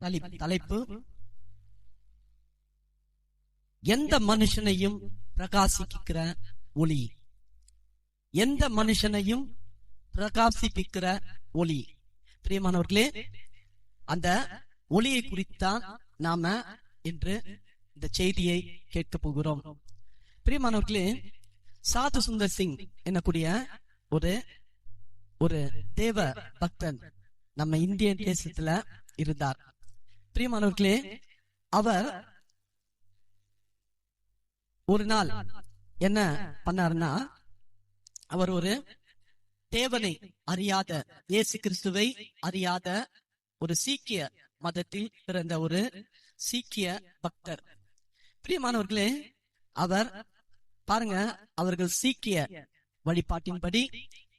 தலைப்பு எந்த மனுஷனையும் பிரகாசிக்கிற ஒளி. எந்த மனுஷனையும் பிரகாசிப்பிக்கிற ஒளி. பிரியமானவர்களே, அந்த ஒளியை குறித்தான் நாம இன்று இந்த செய்தியை கேட்க போகிறோம். பிரியமானவர்களே, சாது சுந்தர் சிங் என்னக்கூடிய ஒரு தேவ பக்தன் நம்ம இந்திய தேசத்துல இருந்தார். பிரியமானவர்களே, அவர் ஒரு நாள் என்ன பண்ணாருன்னா, அவர் ஒரு தேவனை அறியாத, இயேசு கிறிஸ்துவை அறியாத ஒரு சீக்கிய மதத்தில் பிறந்த ஒரு சீக்கிய பக்தர். பிரியமானவர்களே, அவர் பாருங்க, அவர்கள் சீக்கிய வழிபாட்டின்படி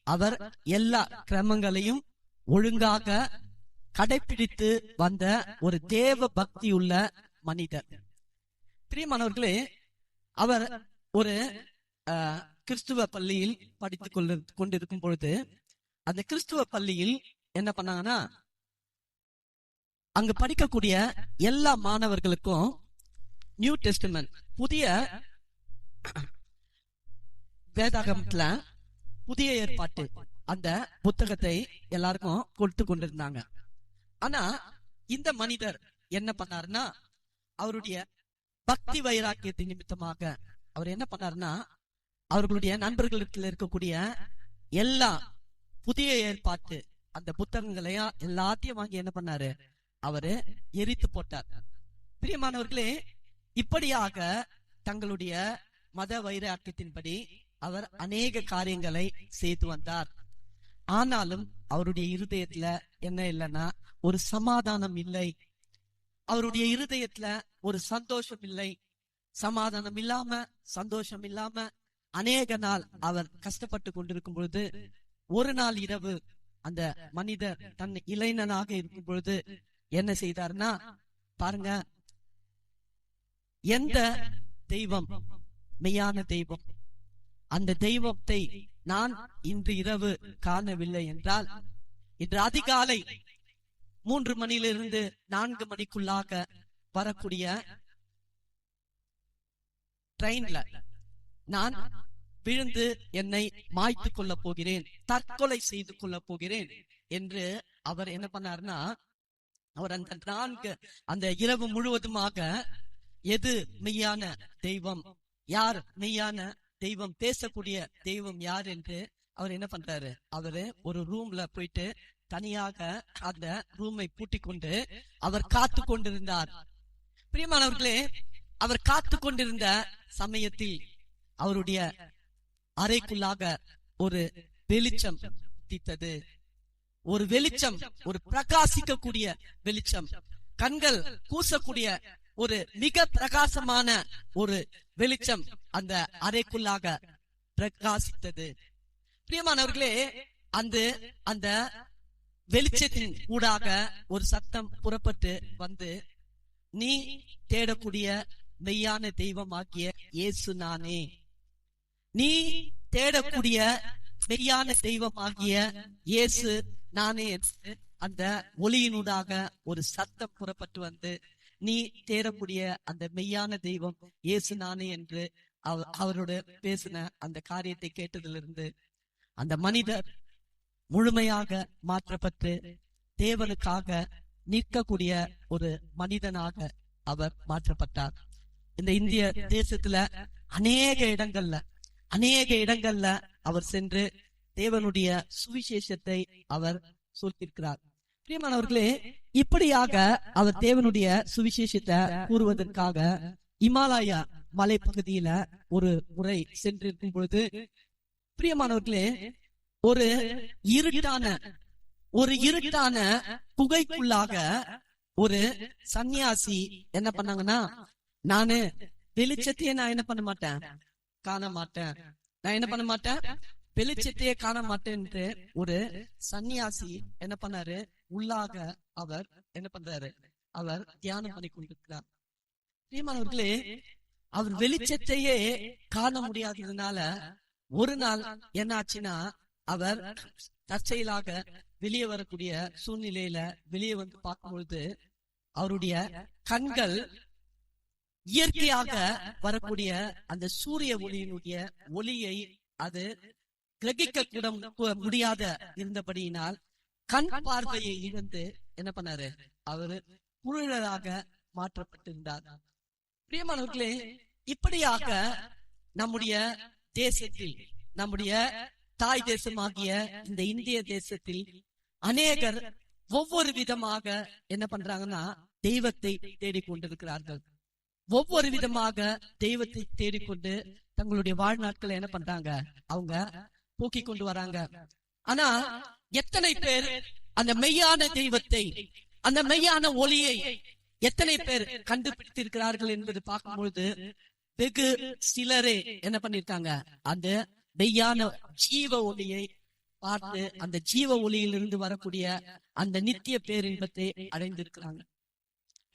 அவர் எல்லா கிரமங்களையும் ஒழுங்காக கடைபிடித்து வந்த ஒரு தேவ பக்தி உள்ள மனிதர். பிரியமானவர்களே, அவர் ஒரு கிறிஸ்துவ பள்ளியில் படித்துக் கொண்டிருக்கும் பொழுது அந்த கிறிஸ்துவ பள்ளியில் என்ன பண்ணாங்கன்னா, அங்கு படிக்கக்கூடிய எல்லா மாணவர்களுக்கும் நியூ டெஸ்டமென்ட், புதிய வேதாகமத்துல புதிய ஏற்பாட்டு அந்த புத்தகத்தை எல்லாருக்கும் கொடுத்து கொண்டிருந்தாங்க. ஆனா இந்த மனிதர் என்ன பண்ணாருன்னா, அவருடைய பக்தி வைராக்கியத்தின் நிமித்தமாக அவர் என்ன பண்ணாருன்னா, அவர்களுடைய நண்பர்களுக்கு இருக்கக்கூடிய எல்லா புதிய ஏற்பாட்டு அந்த புத்தகங்களையும் எல்லாத்தையும் வாங்கி என்ன பண்ணாரு, அவரு எரித்து போட்டார். பிரியமானவர்களே, இப்படியாக தங்களுடைய மத வைராக்கியத்தின்படி அவர் அநேக காரியங்களை செய்து வந்தார். ஆனாலும் அவருடைய இருதயத்துல என்ன இல்லைன்னா, ஒரு சமாதானம் இல்லை. அவருடைய இருதயத்துல ஒரு சந்தோஷம் இல்லை. சமாதானம் இல்லாம, சந்தோஷம் இல்லாம அநேக நாள் அவர் கஷ்டப்பட்டு கொண்டிருக்கும் பொழுது, ஒரு நாள் இரவு அந்த மனிதர் தன் இளைஞனாக இருக்கும் பொழுது என்ன செய்தார்னா, பாருங்க, எந்த தெய்வம் மெய்யான தெய்வம், அந்த தெய்வத்தை நான் இன்று இரவு காணவில்லை என்றால், இன்று அதிகாலை 3 மணியிலிருந்து 4 மணிக்குள்ளாக வரக்கூடிய ட்ரெயின்ல நான் விழுந்து என்னை மாய்த்து கொள்ள போகிறேன், தற்கொலை செய்து கொள்ள போகிறேன் என்று அவர் என்ன பண்ணாருன்னா, அவர் அந்த இரவு முழுவதுமாக எது மெய்யான தெய்வம், யார் மெய்யான தெய்வம், பேசக்கூடிய தெய்வம் யார் என்று அவர் என்ன பண்றாரு, அவரு ஒரு ரூம்ல போயிட்டு தனியாக அந்த ரூமை பூட்டி கொண்டு அவர் காத்து கொண்டிருந்தார். பிரியமானவர்களே, அவர் காத்து கொண்டிருந்த சமயத்தில் அவருடைய அறைக்குள்ளாக ஒரு வெளிச்சம் தீத்தது. ஒரு வெளிச்சம், ஒரு பிரகாசிக்கக்கூடிய வெளிச்சம், கண்கள் கூசக்கூடிய ஒரு மிக பிரகாசமான ஒரு வெளிச்சம் அந்த அறைக்குள்ளாக பிரகாசித்தது. பிரியமானவர்களே, அந்த வெளிச்சத்தின் ஊடாக ஒரு சத்தம் புறப்பட்டு வந்து, நீ தேடக்கூடிய மெய்யான தெய்வமாகிய இயேசு நானே, நீ தேடக்கூடிய மெய்யான தெய்வமாகிய இயேசு நானே என்று அந்த ஒளியினூடாக ஒரு சத்தம் புறப்பட்டு வந்து, நீ தேடக்கூடிய அந்த மெய்யான தெய்வம் இயேசு நானே என்று அவரோட பேசின அந்த காரியத்தை கேட்டதிலிருந்து அந்த மனிதர் முழுமையாக மாற்றப்பட்டு தேவனுக்காக நிற்கக்கூடிய ஒரு மனிதனாக அவர் மாற்றப்பட்டார். இந்த இந்திய தேசத்துல அநேக இடங்கள்ல அவர் சென்று தேவனுடைய சுவிசேஷத்தை அவர் சொல்லியிருக்கிறார். பிரியமானவர்களே, இப்படியாக அவர் தேவனுடைய சுவிசேஷத்தை கூறுவதற்காக இமாலயா மலை பகுதியில ஒரு முறை சென்றிருக்கும் பொழுது, பிரியமானவர்களே, ஒரு இருட்டான குகைக்குள்ளாக ஒரு சன்னியாசி என்ன பண்ணாங்கன்னா, நானு வெளிச்சத்தையே நான் என்ன பண்ண மாட்டேன், காண மாட்டேன், நான் என்ன பண்ண மாட்டேன், வெளிச்சத்தையே காண மாட்டேன் என்று ஒரு சன்னியாசி என்ன பண்ணாரு, உள்ளாக அவர் என்ன பண்றாரு, அவர் தியானம் பண்ணி கொண்டிருக்கிறார். பிரியமானவர்களே, அவர் வெளிச்சத்தையே காண முடியாததுனால ஒரு நாள் என்ன ஆச்சுன்னா, அவர் தற்செயலாக வெளியே வரக்கூடிய சூழ்நிலையில வெளியே வந்து பார்க்கும் பொழுது அவருடைய கண்கள் இயற்கையாக வரக்கூடிய அந்த சூரிய ஒளியினுடைய ஒளியை அது கிரகிக்க கூட முடியாத இருந்தபடியினால் கண் பார்வையை இழந்து என்ன பண்ணாரு, அவரு குருடராக மாற்றப்பட்டிருந்தார். பிரியமானவர்களே, இப்படியாக நம்முடைய தேசத்தில், நம்முடைய தாய் தேசமாகிய இந்த இந்திய தேசத்தில் அநேகர் ஒவ்வொரு விதமாக என்ன பண்றாங்கன்னா தெய்வத்தை தேடிக்கொண்டிருக்கிறார்கள். ஒவ்வொரு விதமாக தெய்வத்தை தேடிக்கொண்டு தங்களுடைய வாழ்நாட்களை என்ன பண்றாங்க, அவங்க போக்கிக் கொண்டு வராங்க. ஆனா எத்தனை பேர் அந்த மெய்யான தெய்வத்தை, அந்த மெய்யான ஒளியை எத்தனை பேர் கண்டுபிடித்திருக்கிறார்கள் என்பது பார்க்கும்பொழுது வெகு சிலரே என்ன பண்ணிருக்காங்க, அந்த மெய்யான ஜீவ ஒளியை பார்த்து அந்த ஜீவ ஒளியிலிருந்து வரக்கூடிய அந்த நித்திய பேரின்பத்தை அடைந்திருக்கிறாங்க.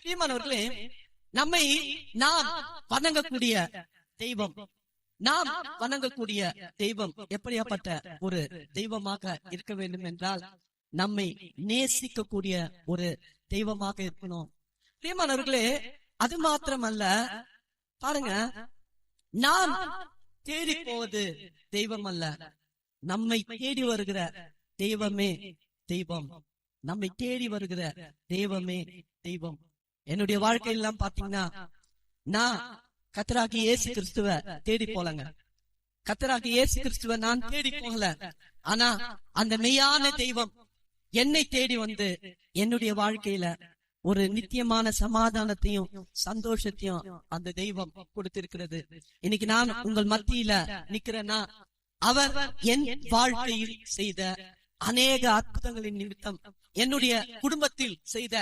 பிரியமானவர்களே, நம்மை நாம் வணங்கக்கூடிய தெய்வம், நாம் வணங்கக்கூடிய தெய்வம் எப்படியாப்பட்ட ஒரு தெய்வமாக இருக்க வேண்டும் என்றால் நம்மை நேசிக்கக்கூடிய ஒரு தெய்வமாக இருக்கணும். பிரியமானவர்களே, அது மாத்திரமல்ல, பாருங்க, நாம் தேடி போவது தெய்வம் அல்ல, நம்மை தேடி வருகிற தெய்வமே தெய்வம். நம்மை தேடி வருகிற தெய்வமே தெய்வம். என்னுடைய வாழ்க்கையெல்லாம் பாத்தீங்கன்னா, நான் கர்த்தராகி இயேசு கிறிஸ்துவ தேடி போலங்க. கர்த்தராகி இயேசு கிறிஸ்துவ நான் தேடி போகல. ஆனா அந்த மெய்யான தெய்வம் என்னை தேடி வந்து என்னுடைய வாழ்க்கையில ஒரு நித்தியமான சமாதானத்தையும் சந்தோஷத்தையும் அந்த தெய்வம் கொடுத்திருக்கிறது. இன்னைக்கு நான் உங்கள் மத்தியில நிக்கிறேன்னா அவர் என் வாழ்க்கையில் செய்த அநேக அற்புதங்களின் நிமித்தம், என்னுடைய குடும்பத்தில் செய்த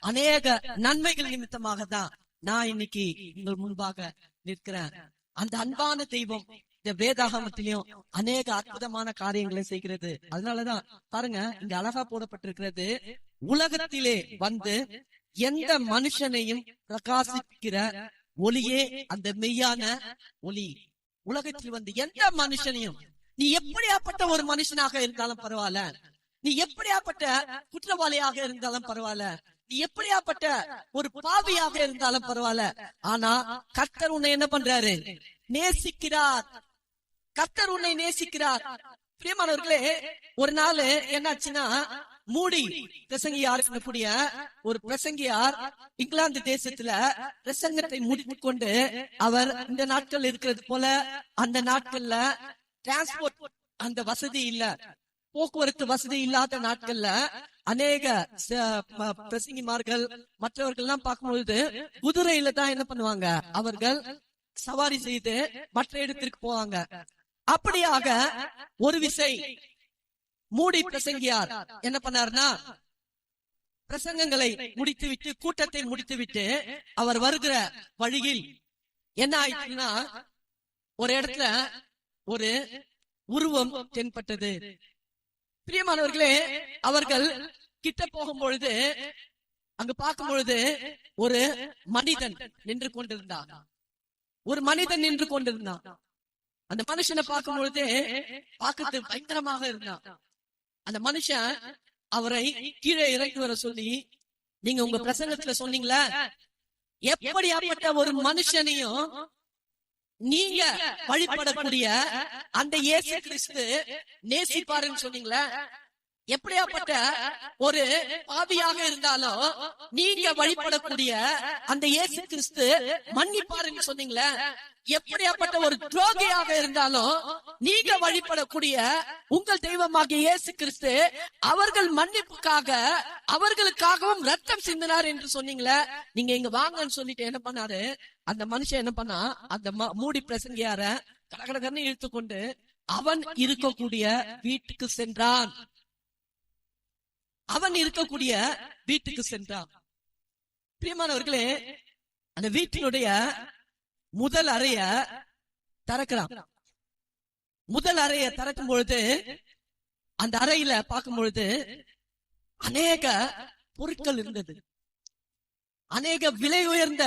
அநேக நன்மைகள் நிமித்தமாக தான் நான் இன்னைக்கு உங்கள் முன்பாக நிற்கிறேன். அந்த அன்பான தெய்வம் இந்த வேதாகமத்திலையும் அநேக அற்புதமான காரியங்களை செய்கிறது. அதனாலதான் பாருங்க, இங்க அழகா போடப்பட்டிருக்கிறது, உலகத்திலே வந்து எந்த மனுஷனையும் பிரகாசிக்கிற ஒளியே அந்த மெய்யான ஒளி. உலகத்தில் வந்து எந்த மனுஷனையும், நீ எப்படியாப்பட்ட ஒரு மனுஷனாக இருந்தாலும் பரவாயில்ல, நீ எப்படியாப்பட்ட குற்றவாளியாக இருந்தாலும் பரவாயில்ல, நீ எப்படியாப்பட்ட ஒரு பாவியாக இருந்தாலும் பரவாயில்ல, ஆனா கர்த்தர் உன்னை என்ன பண்றாரு, நேசிக்கிறார். கர்த்தர் உன்னை நேசிக்கிறார். பிரியமானவர்களே, ஒரு நாள் என்னாச்சுன்னா, மூடி பிரசங்கியார் கூடிய ஒரு பிரசங்கியார் இங்கிலாந்து தேசத்துல பிரசங்கத்தை முடித்துக் கொண்டு, அவர் இந்த நாட்கள் இருக்கிறது போல அந்த நாட்கள்ல டிரான்ஸ்போர்ட் அந்த வசதி இல்ல, போக்குவரத்து வசதி இல்லாத நாட்கள்ல அநேக பிரசங்கிமார்கள் மற்றவர்கள் எல்லாம் பார்க்கும்பொழுது குதிரையில தான் என்ன பண்ணுவாங்க, அவர்கள் சவாரி செய்து மற்ற இடத்திற்கு போவாங்க. அப்படியாக ஒரு விசை மூடி பிரசங்கியார் என்ன பண்ணாருன்னா, பிரசங்கங்களை முடித்துவிட்டு, கூட்டத்தை முடித்துவிட்டு அவர் வருகிற வழியில் என்ன ஆயிடுச்சுன்னா, ஒரு இடத்துல ஒரு உருவம் தென்பட்டது. பிரியமானவர்களே, அவர்கள் கிட்ட போகும் பொழுது அங்கு பார்க்கும் பொழுது ஒரு மனிதன் நின்று கொண்டிருந்தான். ஒரு மனிதன் நின்று கொண்டிருந்தான். அந்த மனுஷனை பார்க்கும் பொழுது பார்க்கறது பயங்கரமாக இருந்தான். அந்த மனுஷன் அவரை கீழே இறங்கி வர சொல்லி, நீங்க உங்க பிரசங்கத்துல சொன்னீங்களா, எப்படியாப்பட்ட ஒரு மனுஷனையும் நீங்க வழிபடக்கூடிய அந்த இயேசு கிறிஸ்து நேசிப்பாருன்னு சொன்னீங்களா, எப்படியாப்பட்ட ஒரு பாவியாக இருந்தாலும் நீங்க வழிபடக்கூடிய அந்த இயேசு கிறிஸ்து மன்னிப்பாருன்னு சொன்னீங்களே, எப்படியாப்பட்ட ஒரு துரோகியாக இருந்தாலும் நீங்க வழிபடக்கூடிய உங்கள் தெய்வமாகிய இயேசு கிறிஸ்து அவர்கள் மன்னிப்புக்காக அவர்களுக்காகவும் ரத்தம் சிந்தினார் என்று சொன்னீங்களே, நீங்க இங்க வாங்கன்னு சொல்லிட்டு என்ன பண்ணாரு, அந்த மனுஷன் என்ன பண்ணா, அந்த மூடி பிரசங்கியார கடகடன்னு இழுத்துக்கொண்டு அவன் இருக்கக்கூடிய வீட்டுக்கு சென்றான். அவன் இருக்கக்கூடிய வீட்டுக்கு சென்றான். பிரியமானவர்களே, அந்த வீட்டினுடைய முதல் அறைய திறக்கிறான். முதல் அறைய திறக்கும் பொழுது அந்த அறையில பார்க்கும் பொழுது அநேக பொருட்கள் இருந்தது. அநேக விலை உயர்ந்த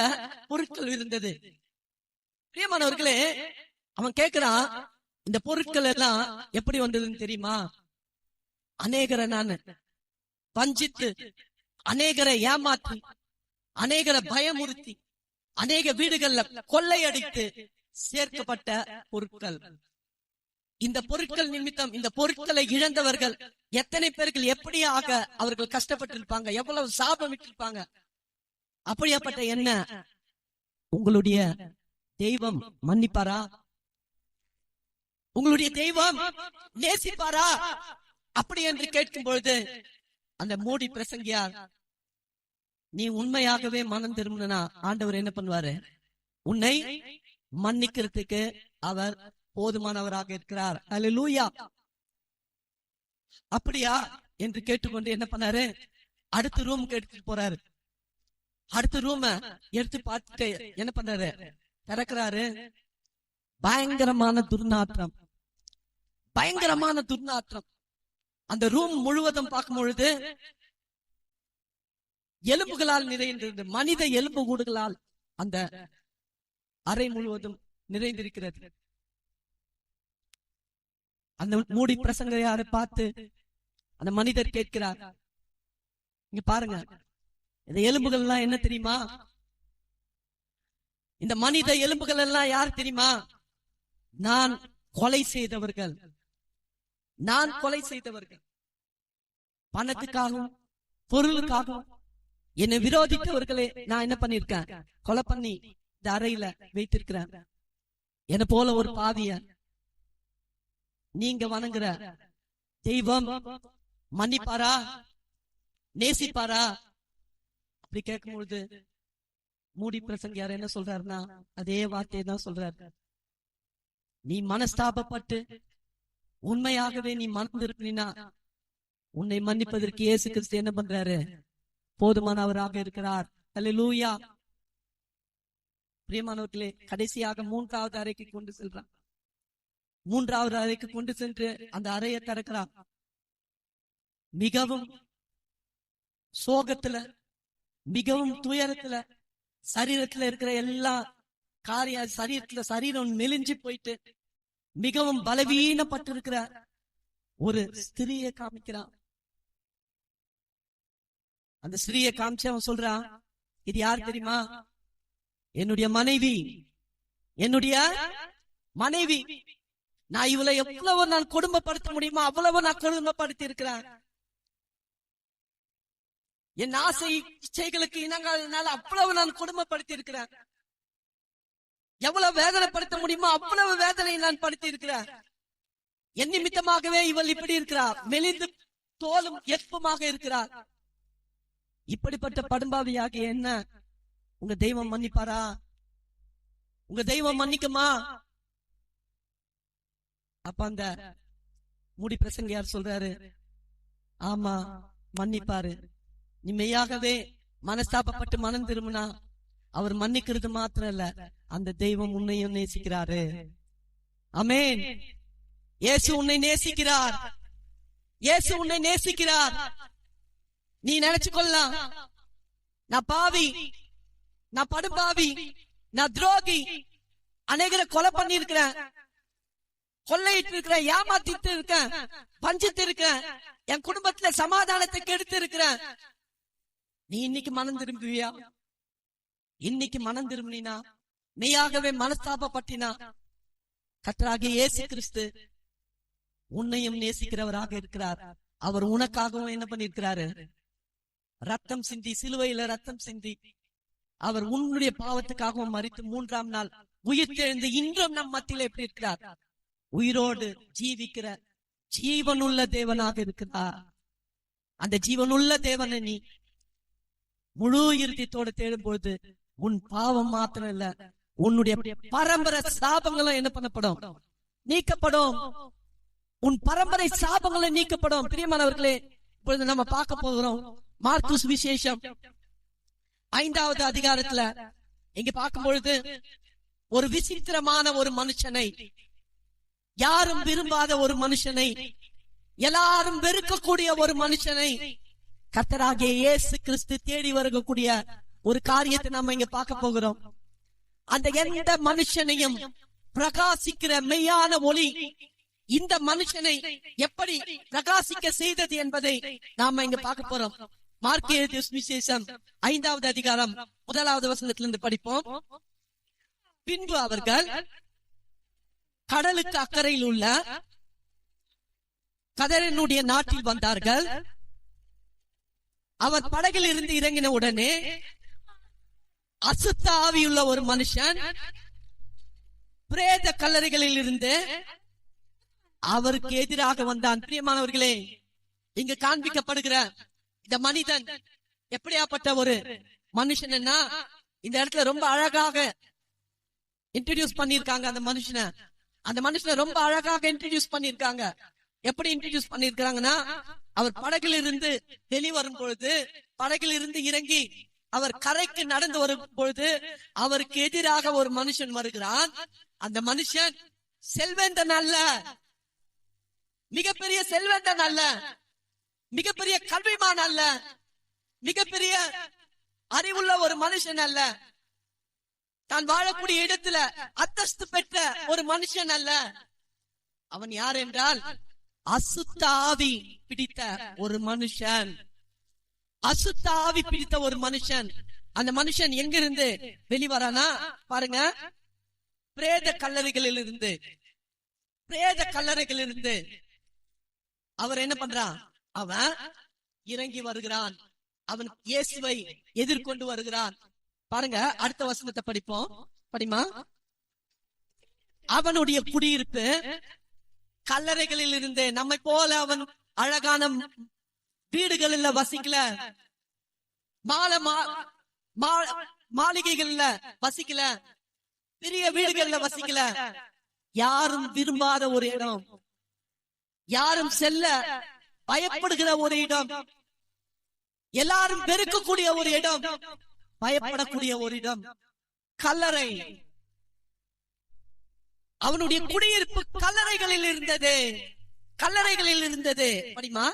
பொருட்கள் இருந்தது. பிரியமானவர்களே, அவன் கேட்கிறான், இந்த பொருட்கள் எல்லாம் எப்படி வந்ததுன்னு தெரியுமா? அநேகரை நான் வஞ்சித்து, அநேகரை ஏமாற்றி, அநேகரை பயமுறுத்தி, அநேக வீடுகள்ல கொள்ளையடித்து சேர்க்கப்பட்ட பொருட்கள். இந்த பொருட்கள் நிமித்தம் இந்த பொருட்களை இழந்தவர்கள் எத்தனை பேர்கள் எப்படியாக அவர்கள் கஷ்டப்பட்டு இருப்பாங்க, எவ்வளவு சாபம் விட்டிருப்பாங்க. அப்படியாப்பட்ட என்ன உங்களுடைய தெய்வம் மன்னிப்பாரா? உங்களுடைய தெய்வம் நேசிப்பாரா? அப்படி என்று கேட்கும் பொழுது அந்த மோடி பிரசங்கியார், நீ உண்மையாகவே மனம் திரும்பினா ஆண்டவர் என்ன பண்ணுவாரு? உன்னை மன்னிக்கிறதுக்கு அவர் போதுமானவராக இருக்கிறார். அல்லேலூயா. அப்படியா என்று கேட்டுக்கொண்டு என்ன பண்ணாரு? அடுத்த ரூமுக்கு எடுத்துட்டு போறாரு. அடுத்த ரூம எடுத்து பார்த்துட்டு என்ன பண்றாரு? திறக்கிறாரு. பயங்கரமான துர்நாற்றம், பயங்கரமான துர்நாற்றம். அந்த ரூம் முழுவதும் பார்க்கும் பொழுது எலும்புகளால் நிறைந்திருந்தது. மனித எலும்பு கூடுகளால் அந்த அறை முழுவதும் நிறைந்திருக்கிறது. அந்த மூடி பிரசங்கையாரை பார்த்து அந்த மனிதர் கேட்கிறார், இங்க பாருங்க, இந்த எலும்புகள் எல்லாம் என்ன தெரியுமா? இந்த மனித எலும்புகள் எல்லாம் யார் தெரியுமா? நான் கொலை செய்தவர்கள், நான் கொலை செய்தவர்கள். பணத்துக்காகவும் பொருளுக்காகவும் என்னை விரோதித்தவர்களே நான் என்ன பண்ணிருக்கேன்? கொலை பண்ணி இந்த அறையில வைத்திருக்கிறேன். என்ன போல ஒரு பாவிய நீங்க வணங்குற தெய்வம் மன்னிப்பாரா? நேசிப்பாரா? அப்படி கேட்கும் பொழுது மூடி பிரசங்கியார் என்ன சொல்றாருன்னா அதே வார்த்தையை தான் சொல்றாரு. நீ மனஸ்தாபப்பட்டு உண்மையாகவே நீ மறந்திருப்பினா உன்னை மன்னிப்பதற்கு இயேசு கிறிஸ்து என்ன பண்றாரு? போதுமானவராக இருக்கிறார். அல்லேலூயா. பிரியமானவர்களே, கடைசியாக மூன்றாவது அறைக்கு கொண்டு செல்றான். மூன்றாவது அறைக்கு கொண்டு சென்று அந்த அறையை திறக்கிறான். மிகவும் சோகத்துல, மிகவும் துயரத்துல, சரீரத்துல இருக்கிற எல்லா சரீரம் மெலிஞ்சு போயிட்டு மிகவும் பலவீனப்பட்டு இருக்கிற ஒரு ஸ்திரியை காமிக்கிறான். அந்த ஸ்திரியை காமிச்சு அவன் சொல்றான், இது யார் தெரியுமா? என்னுடைய மனைவி, என்னுடைய மனைவி. நான் இவளை எவ்வளவு நான் குடும்பப்படுத்த முடியுமோ அவ்வளவு நான் குடும்பப்படுத்தி இருக்கிறேன். என் ஆசை இச்சைகளுக்கு இணங்காததுனால அவ்வளவு நான் குடும்பப்படுத்தி இருக்கிறேன். எவ்வளவு வேதனைப்படுத்த முடியுமோ அவ்வளவு வேதனை நான் படுத்தி இருக்கிறேன். என் நிமித்தமாகவே இவள் இப்படி இருக்கிறார், மெலிந்து தோலும் எற்புமாக இருக்கிறார். இப்படிப்பட்ட படும்பாவியாக என்ன உங்க தெய்வம் மன்னிப்பாரா? உங்க தெய்வம் மன்னிக்குமா? அப்ப அந்த மூடி பிரசங்கியார் சொல்றாரு, ஆமா மன்னிப்பாரு. நீ மெய்யாகவே மனஸ்தாபப்பட்டு மனம் திரும்பினா அவர் மன்னிக்கிறது மாத்திரம் இல்ல, அந்த தெய்வம் உன்னையும் நேசிக்கிறாரு. ஆமென். இயேசு உன்னை நேசிக்கிறார். இயேசு உன்னை நேசிக்கிறார். நீ நினைச்சு கொள்ளலாம், நான் பாவி, நான் படுபாவி, நான் துரோகி, அநேகரை கொலை பண்ணி இருக்கிறேன், கொள்ளையிட்டு இருக்கிறேன், ஏமாத்திட்டு இருக்கேன், பஞ்சிட்டு இருக்கேன், என் குடும்பத்துல சமாதானத்தை கெடுத்து இருக்கிறேன். நீ இன்னைக்கு மனம் திரும்புவியா? இன்னைக்கு மனம் திரும்பினா, மெய்யாகவே மனஸ்தாபப்பட்டினா, கர்த்தராகிய இயேசு கிறிஸ்து உன்னையும் நேசிக்கிறவராக இருக்கிறார். அவர் உனக்காகவும் என்ன பண்ணிருக்கிறாரு? ரத்தம் சிந்தி, சிலுவையில ரத்தம் சிந்தி அவர் உன்னுடைய பாவத்துக்காகவும் மரித்து 3ஆம் நாள் உயிர்த்தெழுந்து இன்றும் நம் மத்தியில எப்படி இருக்கிறார்? உயிரோடு ஜீவிக்கிற ஜீவனுள்ள தேவனாக இருக்கிறார். அந்த ஜீவனுள்ள தேவனை நீ முழு இறுதியத்தோடு தேடும் பொழுது உன் பாவம் மாத்திரம் இல்ல, உன்னுடைய பரம்பரை சாபங்களும் என்ன பண்ணப்படும்? நீக்கப்படும். உன் பரம்பரை சாபங்களும் நீக்கப்படும். பிரியமானவர்களே, இப்பொழுது நம்ம பார்க்க போகிறோம் மார்க்கு சுவிசேஷம் 5வது அதிகாரத்துல இங்க பார்க்கும் பொழுது ஒரு விசித்திரமான ஒரு மனுஷனை, யாரும் விரும்பாத ஒரு மனுஷனை, எல்லாரும் வெறுக்கக்கூடிய ஒரு மனுஷனை கர்த்தராகிய இயேசு கிறிஸ்து தேடி வரக்கூடிய ஒரு காரியத்தை நாம இங்க பார்க்க போகிறோம். அந்த எந்த மனுஷனையும் பிரகாசிக்கிற மெய்யான ஒளி இந்த மனுஷனை எப்படி பிரகாசிக்க செய்தது என்பதை நாம இங்க பார்க்க போறோம். மார்க் எழுதிய சுவிசேஷம் 5வது அதிகாரம் 1வது வசனத்திலிருந்து படிப்போம். பின்பு அவர்கள் கடலுக்கு அக்கறையில் உள்ள கதரனுடைய நாட்டில் வந்தார்கள். அவர் படகில் இருந்து இறங்கின உடனே அசுத்த ஆவியுள்ள ஒரு மனுஷன் பிரேத கல்லறைகளில் இருந்து அவருக்கு எதிராக வந்தான். பிரியமானவர்களே, இங்கு காண்பிக்கப்படுகிற இந்த மனிதன் எப்படியாப்பட்ட ஒரு மனுஷன்னா, இந்த இடத்துல ரொம்ப அழகாக இன்ட்ரோடியூஸ் பண்ணிருக்காங்க. அந்த மனுஷனை ரொம்ப அழகாக இன்ட்ரோடியூஸ் பண்ணிருக்காங்க. எப்படி இன்ட்ரோடியூஸ் பண்ணிருக்காங்கன்னா, அவர் படகில் இருந்து வெளிவரும் பொழுது, படகில் இருந்து இறங்கி அவர் கரைக்கு நடந்து வரும் பொழுது அவருக்கு எதிராக ஒரு மனுஷன் வருகிறான். அந்த மனுஷன் செல்வந்தன் அல்ல, மிகப்பெரிய செல்வந்தன் அல்ல, மிகப்பெரிய கல்விமான் அல்ல, மிகப்பெரிய அறிவுள்ள ஒரு மனுஷன் அல்ல, தான் வாழக்கூடிய இடத்துல அந்தஸ்து பெற்ற ஒரு மனுஷன் அல்ல. அவன் யார் என்றால் அசுத்த ஆவி பிடித்த ஒரு மனுஷன். அசுத்த ஆவி பிடித்த ஒரு மனுஷன். அந்த மனுஷன் எங்கிருந்து வெளிவரானா பாருங்க, பிரேத கல்லறைகளிலிருந்து அவர் என்ன பண்றான்? அவன் இறங்கி வருகிறான். அவன் இயேசுவை எதிர்கொண்டு வருகிறான். பாருங்க, அடுத்த வசனத்தை படிப்போம். படிமா. அவனுடைய குடியிருப்பு கல்லறைகளில் இருந்து. நம்மை போல அவன் அழகான வீடுகள்ல வசிக்கல, மாளிகைகள்ல வசிக்கல, பெரிய வீடுகள்ல வசிக்கல. யாரும் விரும்பாத ஒரு இடம், யாரும் செல்ல பயப்படுகிற ஒரு இடம், எல்லாரும் வெறுக்கக்கூடிய ஒரு இடம், பயப்படக்கூடிய ஒரு இடம், கல்லறை. அவனுடைய குடியிருப்பு கல்லறைகளில் இருந்தது. படிமா.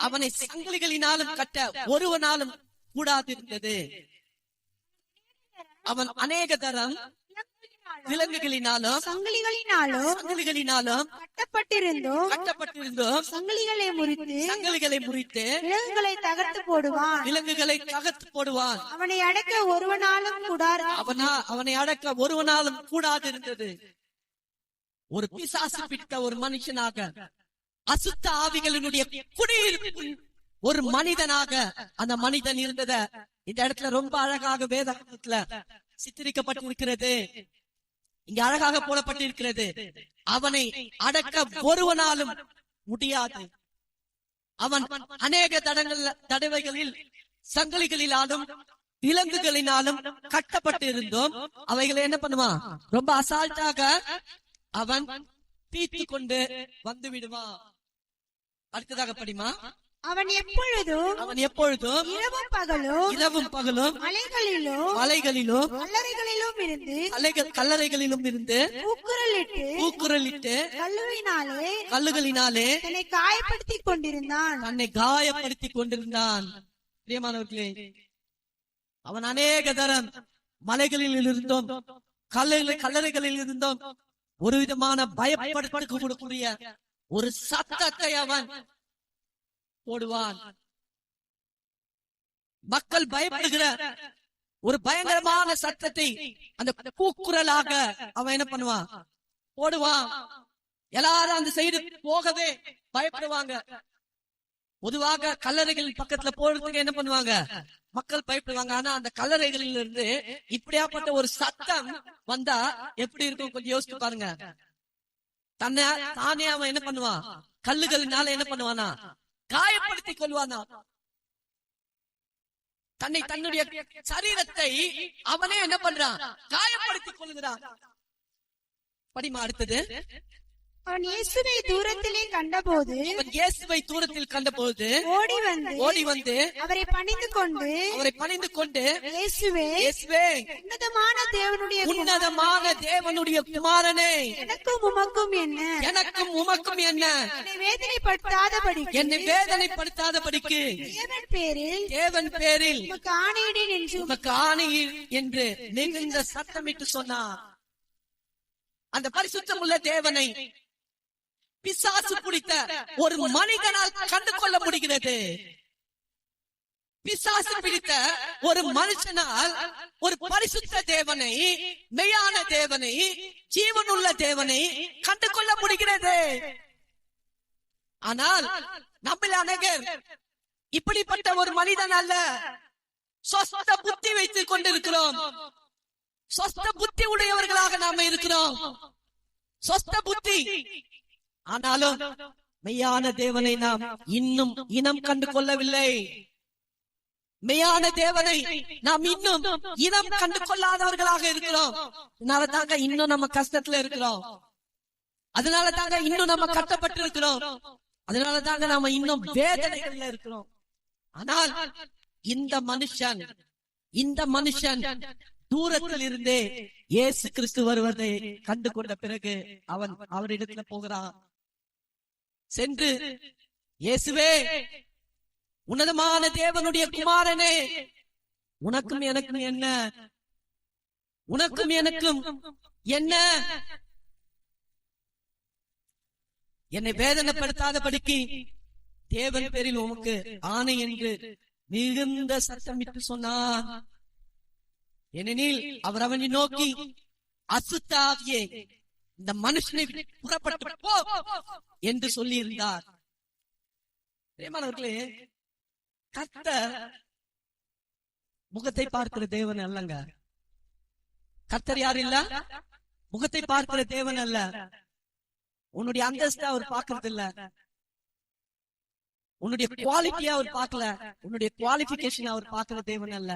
அவனை சங்கிலிகளினாலும் கட்ட ஒருவனாலும் கூடாதிருந்தது. அவன் அநேக தரம் விலங்குகளினாலும் சங்கிலிகளினாலும் கட்டப்பட்டிருந்தோம். சங்கிலிகளை முறித்து விலங்குகளை தகர்த்து போடுவான். அவனை அடக்க ஒருவனாலும் கூடாதிருந்தது. ஒரு பிசாசு பிடித்த ஒரு மனுஷனாக, அசுத்த ஆவிகளினுடைய குடியிருப்பு ஒரு மனிதனாக அந்த மனிதன் இருந்தத இந்த இடத்துல ரொம்ப அழகாக வேதத்துல சித்தரிக்கப்பட்டிருக்கிறது. இங்க அழகாக போடப்பட்டிருக்கிறது. அவனை அடக்க ஒருவனாலும் முடியாது. அவன் அநேக தடவைகளில் சங்கிலிகளினாலும் விலங்குகளினாலும் கட்டப்பட்டு இருந்தோம். அவைகளை என்ன பண்ணுவான்? ரொம்ப அசால்ட்டாக அவன் தீர்த்து கொண்டு வந்து விடுவான். அடுத்ததாக படிமா. அவன் எப்பொழுதும் இரவும் பகலும் மலைகளிலும் கல்லறைகளிலும் இருந்து கூக்குரலிட்டு கல்லுகளினாலே தன்னை காயப்படுத்திக் கொண்டிருந்தான். பிரியமானவர்களே, அவன் அநேக தரம் மலைகளில் இருந்தோம், கல்லறைகளில் இருந்தோம் ஒரு விதமான பயப்படுத்தக்கூடிய ஒரு சத்தத்தை அவன் போடுவான். மக்கள் பயப்படுகிற ஒரு பயங்கரமான சத்தத்தை அந்த கூக்குரலாக அவன் என்ன பண்ணுவான்? போடுவான். எல்லாரும் அந்த சைடு போகவே பயப்படுவாங்க. பொதுவாக கல்லறைகள் பக்கத்துல போறதுக்கு என்ன பண்ணுவாங்க? மக்கள் பயப்படுவாங்க. ஆனா அந்த கல்லறைகளில் இருந்து இப்படியாப்பட்ட ஒரு சத்தம் வந்தா எப்படி இருக்கும்? கொஞ்சம் யோசிச்சு பாருங்க. தானே அவன் என்ன பண்ணுவான்? கல்லுகளினால என்ன பண்ணுவானா? காயப்படுத்திக் கொள்வானா? தன்னுடைய சரீரத்தை அவனே என்ன பண்றான்? காயப்படுத்திக் கொள்கிறான். படிமா அடுத்தது. அவன் இயேசுவை தூரத்திலே கண்டபோது ஓடி வந்து அவரை பணிந்து கொண்டு இயேசுவே, உன்னதமான தேவனுடைய குமாரனே, எனக்கும் உமக்கும் என்ன என்னை வேதனைப்படுத்தாதபடிக்கு தேவன் பேரில் உமக்கு ஆணையிடேன் என்று மிகுந்த சத்தமிட்டு சொன்னார். அந்த பரிசுத்தமுள்ள தேவனை பிசாசு பிடித்த ஒரு மனிதனால் கண்டு கொள்ள முடிகிறது. பிசாசு பிடித்த ஒரு மனுஷனால் ஒரு பரிசுத்த தேவனை, மெய்யான தேவனை, ஜீவனுள்ள தேவனை கண்டு கொள்ள முடிகிறது. ஆனால் நம்மில் அநேகர் இப்படிப்பட்ட ஒரு மனிதன் அல்ல. சொஸ்த புத்தி வைத்துக் கொண்டிருக்கிறோம். சொஸ்த புத்தி உடையவர்களாக நாம இருக்கிறோம். சொஸ்த புத்தி. ஆனாலும் மெய்யான தேவனை நாம் இன்னும் இனம் கண்டு கொள்ளவில்லை. மெய்யான தேவனை நாம் இன்னும் இனம் கண்டு கொள்ளாதவர்களாக இருக்கிறோம். அதனால தாங்க இன்னும் நம்ம கஷ்டத்துல இருக்கிறோம். அதனால தாங்க இன்னும் நம்ம கஷ்டப்பட்டு இருக்கிறோம். அதனால தாங்க நாம இன்னும் வேதனைகள்ல இருக்கிறோம். ஆனால் இந்த மனுஷன் தூரத்தில் இருந்தே இயேசு கிறிஸ்து வருவதை கண்டு கொண்ட பிறகு அவன் அவரிடத்துல போகிறான். சென்று, இயேசுவே, உன்னதமான தேவனுடைய குமாரனே, உனக்கும் எனக்கும் என்ன? உனக்கும் எனக்கும் என்ன? என்னை வேதனைப்படுத்தாதபடிக்கு தேவன் பேரில் உமக்கு ஆணை என்று மிகுந்த சத்தமிட்டு சொன்னார். ஏனெனில் அவர் அவனை நோக்கி, அசுத்த ஆவியே, இந்த மனுஷனை புறப்பட்டு போ என்று சொல்லி இருந்தார். பிரியமானவர்களே, கர்த்தர் முகத்தை பார்க்கிற தேவன் அல்லங்க. கர்த்தர் யார் இல்ல? முகத்தை பார்க்கிற தேவன் அல்ல. உன்னுடைய அந்தஸ்தை அவர் பார்க்கறது இல்ல. உன்னுடைய குவாலிட்டியா அவர் பார்க்கல. உன்னுடைய குவாலிபிகேஷன் அவர் பார்க்கிற தேவன் அல்ல.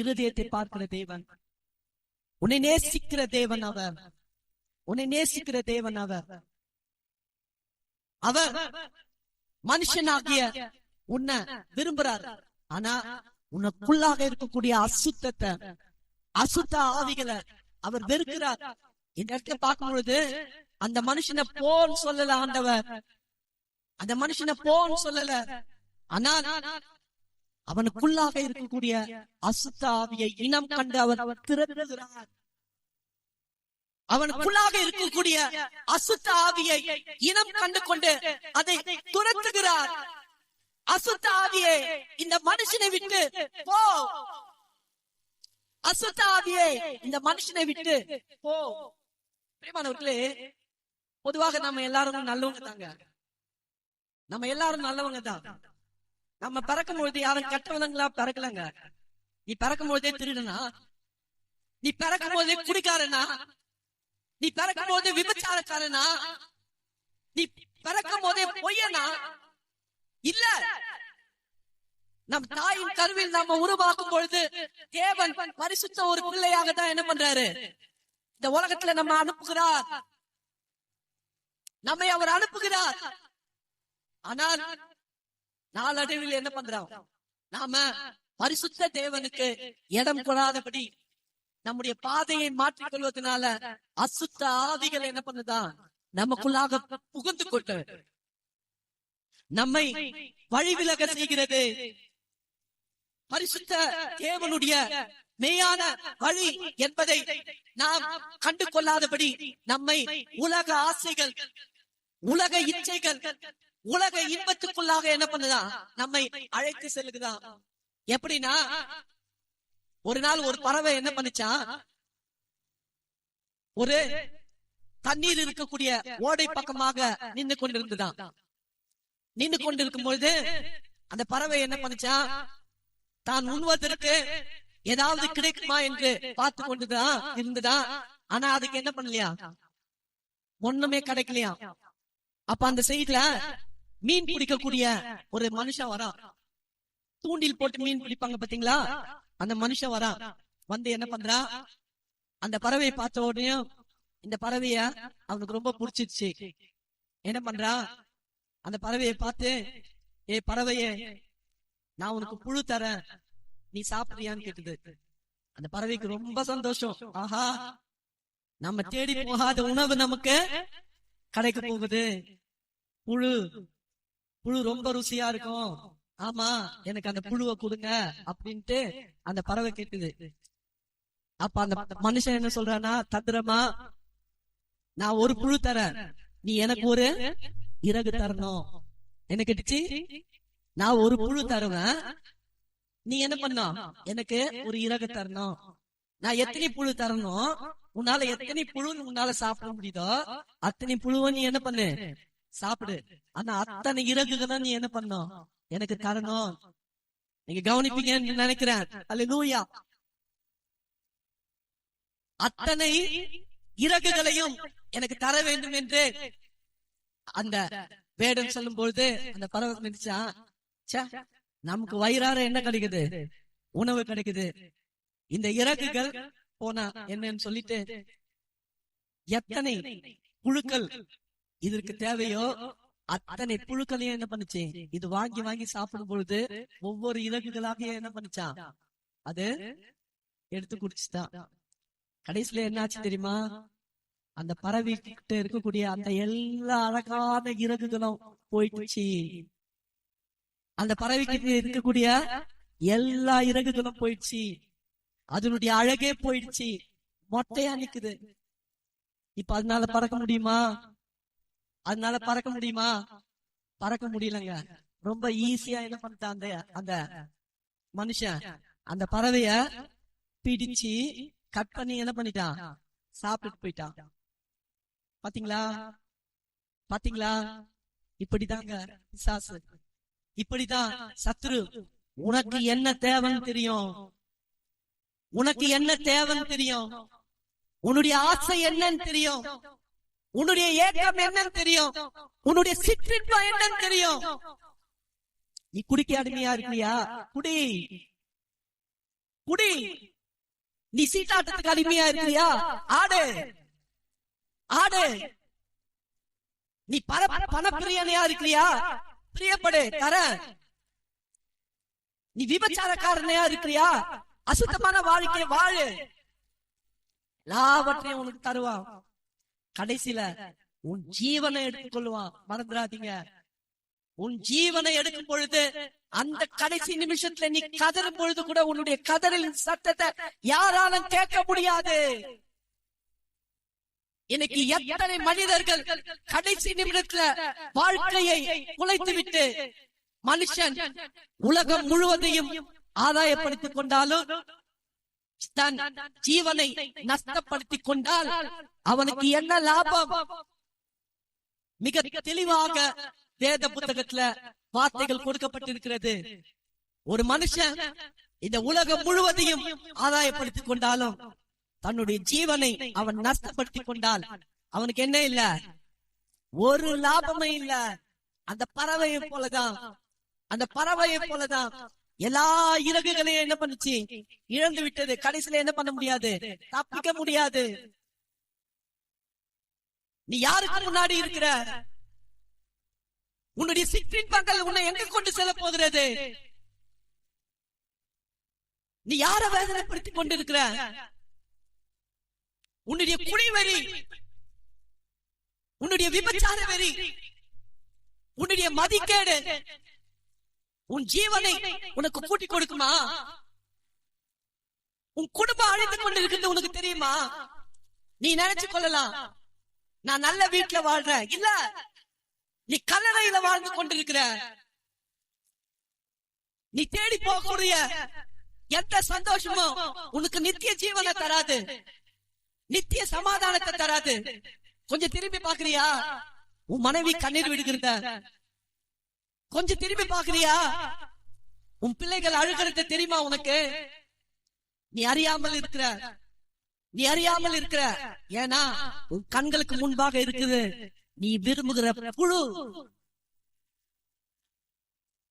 இருதயத்தை பார்க்கிற தேவன், உன்னை நேசிக்கிற தேவன் அவர். உன்னை நேசிக்கிற தேவன் அவர். அவர் மனுஷனாகிய உன்னை விரும்புறார். ஆனா உனக்குள்ளாக இருக்கக்கூடிய அசுத்தத்தை, அசுத்த ஆவிகளை அவர் வெறுக்கிறார். இந்த இடத்துல பார்க்கும் பொழுது அந்த மனுஷனை போன்னு சொல்லல ஆண்டவர். அந்த மனுஷனை போன்னு சொல்லல. ஆனால் அவனுக்குள்ளாக இருக்கக்கூடிய அசுத்த ஆவியை இனம் கண்டு அவர் திறக்கிறார். அவனுக்குள்ளாக இருக்கக்கூடிய அசுத்த ஆவியை இனம் கண்டு கொண்டு அதை துரத்துகிறார். அசுத்த ஆவியை இந்த மனுஷனை விட்டு போ. அசுத்த ஆவியை இந்த மனுஷனை விட்டு போ. பிரியமானவர்களே, பொதுவாக நம்ம எல்லாரும் நல்லவங்க தாங்க. நம்ம எல்லாரும் நல்லவங்க தான். நம்ம பிறக்கும் பொழுது யாரும் கெட்டவங்களா பிறக்கலங்க. நீ பிறக்கும் பொழுதே திருடனா? நீ பிறக்கும் போதே குடிக்காரனா? நீ பிறக்கும் போது விபச்சாரக்காரனா? நீ பிறக்கும் போதே பொய்யனா? இல்ல. நம் தாயின் கருவில் நாம உருவாக்கும் பொழுது தேவன் பரிசுத்த ஒரு பிள்ளையாக தான் என்ன பண்றாரு? இந்த உலகத்துல நம்ம அனுப்புகிறார். நம்மை அவர் அனுப்புகிறார். ஆனால் நாளடைவில் என்ன பண்றோம்? நாம பரிசுத்த தேவனுக்கு இடம் கொடாதபடி நம்முடைய பாதையை மாற்றிக் கொள்வதனால அசுத்த ஆவிகள் என்ன பண்ணுதான்? நமக்குள்ளாக புகுந்து கொண்டு நம்மை வழிவிலக செய்கிறது. பரிசுத்த தேவனுடைய மெய்யான வழி என்பதை நாம் கண்டு கொள்ளாதபடி நம்மை உலக ஆசைகள், உலக இச்சைகள், உலக இன்பத்துக்குள்ளாக என்ன பண்ணுதான்? நம்மை அழைத்து செல்லுதான். எப்படின்னா, ஒரு நாள் ஒரு பறவை என்ன பண்ணுச்சா, ஒரு தண்ணீர் இருக்கக்கூடிய ஓடை பக்கமாக நின்று கொண்டிருந்துதான். நின்று கொண்டிருக்கும் பொழுது அந்த பறவை என்ன பண்ணுச்சா, தான் உண்வதற்கு ஏதாவது கிடைக்குமா என்று பார்த்து கொண்டுதான் இருந்துதான். ஆனா அதுக்கு என்ன பண்ணலையா? ஒண்ணுமே கிடைக்கலையா. அப்ப அந்த சைட்ல மீன் பிடிக்கக்கூடிய ஒரு மனுஷன் வரா. தூண்டில் போட்டு மீன் பிடிப்பாங்க பாத்தீங்களா? அந்த மனுஷன் வரா. வந்து என்ன பண்றா, அந்த பறவையை பார்த்த உடனே இந்த பறவைய அவனுக்கு ரொம்ப பிடிச்சிருச்சு. என்ன பண்றா, அந்த பறவையை பார்த்து, ஏ பறவையே, நான் உனக்கு புழு தரேன், நீ சாப்பிடுறியான்னு கேட்டது. அந்த பறவைக்கு ரொம்ப சந்தோஷம். ஆஹா, நம்ம தேடி போகாத உணவு நமக்கு கிடைக்க போகுது. புழு புழு ரொம்ப ருசியா இருக்கும். ஆமா, எனக்கு அந்த புழுவை கொடுங்க அப்படின்ட்டு அந்த பறவை கேட்டுது. அப்ப அந்த மனுஷன் என்ன சொல்றானா, தந்திரமா, நான் ஒரு புழு தரேன், நீ எனக்கு ஒரு இறகு தரணும். என்ன கேட்டுச்சு? நான் ஒரு புழு தருவேன், நீ என்ன பண்ணா எனக்கு ஒரு இறகு தரணும். நான் எத்தனை புழு தரணும், உன்னால எத்தனை புழு உன்னால சாப்பிட முடியுதோ அத்தனை புழுவை நீ என்ன பண்ணு, சாப்பிடு. ஆனா அத்தனை இறகுகளை நீ என்ன பண்ணும், எனக்கு தரணும். நீங்க கவனிப்பீங்கன்னு நினைக்கிறேன். அல்லேலூயா. அத்தனை இறகுகளையும் எனக்கு தர வேண்டும் என்று அந்த வேடம் சொல்லும் பொழுது அந்த பறவை நினைச்சா, நமக்கு வயிறார என்ன கிடைக்குது, உணவு கிடைக்குது, இந்த இறகுகள் போனா என்னன்னு சொல்லிட்டு எத்தனை புழுக்கள் இதற்கு தேவையோ அத்தனை புழுக்களையும் என்ன பண்ணுச்சு, இது வாங்கி வாங்கி சாப்பிடும் பொழுது ஒவ்வொரு இறகுகளாக என்ன பண்ணுச்சான், அது எடுத்து குடிச்சுதான். கடைசியில என்னாச்சு தெரியுமா? அந்த பறவை கிட்ட இருக்கக்கூடிய அந்த எல்லா அழகான இறகுகளும் போயிடுச்சு. அந்த பறவை கிட்ட இருக்கக்கூடிய எல்லா இறகுகளும் போயிடுச்சு. அதனுடைய அழகே போயிடுச்சு, மொட்டையா நிக்குது. இப்ப அதனால பறக்க முடியுமா? அதனால பறக்க முடியுமா? பறக்க முடியலங்க. ரொம்ப ஈஸியா என்ன பண்ணிட்டான் அந்த அந்த மனுஷன், அந்த பறவைய பிடிச்சு கட் பண்ணி என்ன பண்ணிட்டான், சாப்பிட்டு போயிட்டான். பாத்தீங்களா? பாத்தீங்களா? இப்படிதாங்க பிசாசு, இப்படிதான் சத்ரு. உனக்கு என்ன தேவைன்னு தெரியும், உனக்கு என்ன தேவைன்னு தெரியும், உன்னுடைய ஆசை என்னன்னு தெரியும், உன்னுடைய ஏக்கம் என்னன்னு தெரியும், உன்னுடைய சிற்றின்பம் என்னன்னு தெரியும். நீ குடிக்க அடிமையா இருக்கியா? குடி குடி. நீ சீட்டாட்டத்துக்கு அடிமையா இருக்கியா? ஆடு ஆடு. நீ பணப்பிரியனையா இருக்கிறியா? பிரியப்படு, தர. நீ விபச்சாரக்காரனையா இருக்கிறியா? அசுத்தமான வாழ்க்கையை வாழு, எல்லாவற்றையும் உனக்கு தருவான். கடைசியில உன் ஜீவனை எடுத்துக் கொள்வான். மறந்துடாதீங்க, உன் ஜீவனை எடுக்கும் பொழுது அந்த கடைசி நிமிஷத்துல நீ கதறும் பொழுது கூட உன்னுடைய கதறலின் சத்தத்தை யாராலும் கேட்க முடியாது. இன்னைக்கு எத்தனை மனிதர்கள் கடைசி நிமிடத்துல வாழ்க்கையை குலைத்து விட்டு மனுஷன் உலகம் முழுவதையும் ஆதாயப்படுத்திக் கொண்டாலும் தன் ஜீவனை நஷ்டப்படுத்திக் கொண்டால் அவனுக்கு என்ன லாபம்? மிக தெளிவாக வேத புத்தகத்துல வார்த்தைகள் கொடுக்கப்பட்டிருக்கிறது. ஒரு மனுஷன் இந்த உலகம் முழுவதையும் ஆதாயப்படுத்திக் கொண்டாலும் தன்னுடைய ஜீவனை அவன் நஷ்டப்படுத்திக் கொண்டால் அவனுக்கு என்ன இல்ல, ஒரு லாபமே இல்ல. அந்த பறவையை போலதான், அந்த பறவையை போலதான் எல்லா இறகுகளையும் என்ன பண்ணுச்சு, இழந்து விட்டது. கடைசியில என்ன பண்ண முடியாது, தப்பிக்க முடியாது. நீ யாருக்கு முன்னாடி இருக்கிற? உன்னுடைய சிற்றின்பங்கள் உன்னை எங்க கொண்டு செல்ல போகிறது? நீ யார வேதனைப்படுத்திக் கொண்டிருக்கிற? உன்னுடைய குடிவெறி, உன்னுடைய விபச்சார வெறி, உன்னுடைய மதிக்கேடு உன் ஜீவனை உனக்கு கூட்டி கொடுக்குமா? உன் குடும்பம் அழிந்து கொண்டிருக்கிறது உனக்கு தெரியுமா? நீ நினைச்சு கொள்ளலாம், நான் நல்ல வீட்டுல வாழ்றேன். இல்ல, நீ கல்லறையில வாழ்ந்து கொண்டிருக்கிற. நீ தேடி போகக்கூடிய எந்த சந்தோஷமும் உனக்கு நித்திய ஜீவனை தராது, நித்திய சமாதானத்தை தராது. கொஞ்சம் திரும்பி பாக்குறியா? உன் மனைவி கண்ணீர் விடுகிறத கொஞ்சம் திரும்பி பாக்குறியா? உன் பிள்ளைகள் அழுகிறது தெரியுமா உனக்கு? நீ அறியாமல் இருக்கிற, நீ அறியாமல் இருக்கிற. ஏன்னா உன் கண்களுக்கு முன்பாக இருக்குது நீ விரும்புகிற புழு.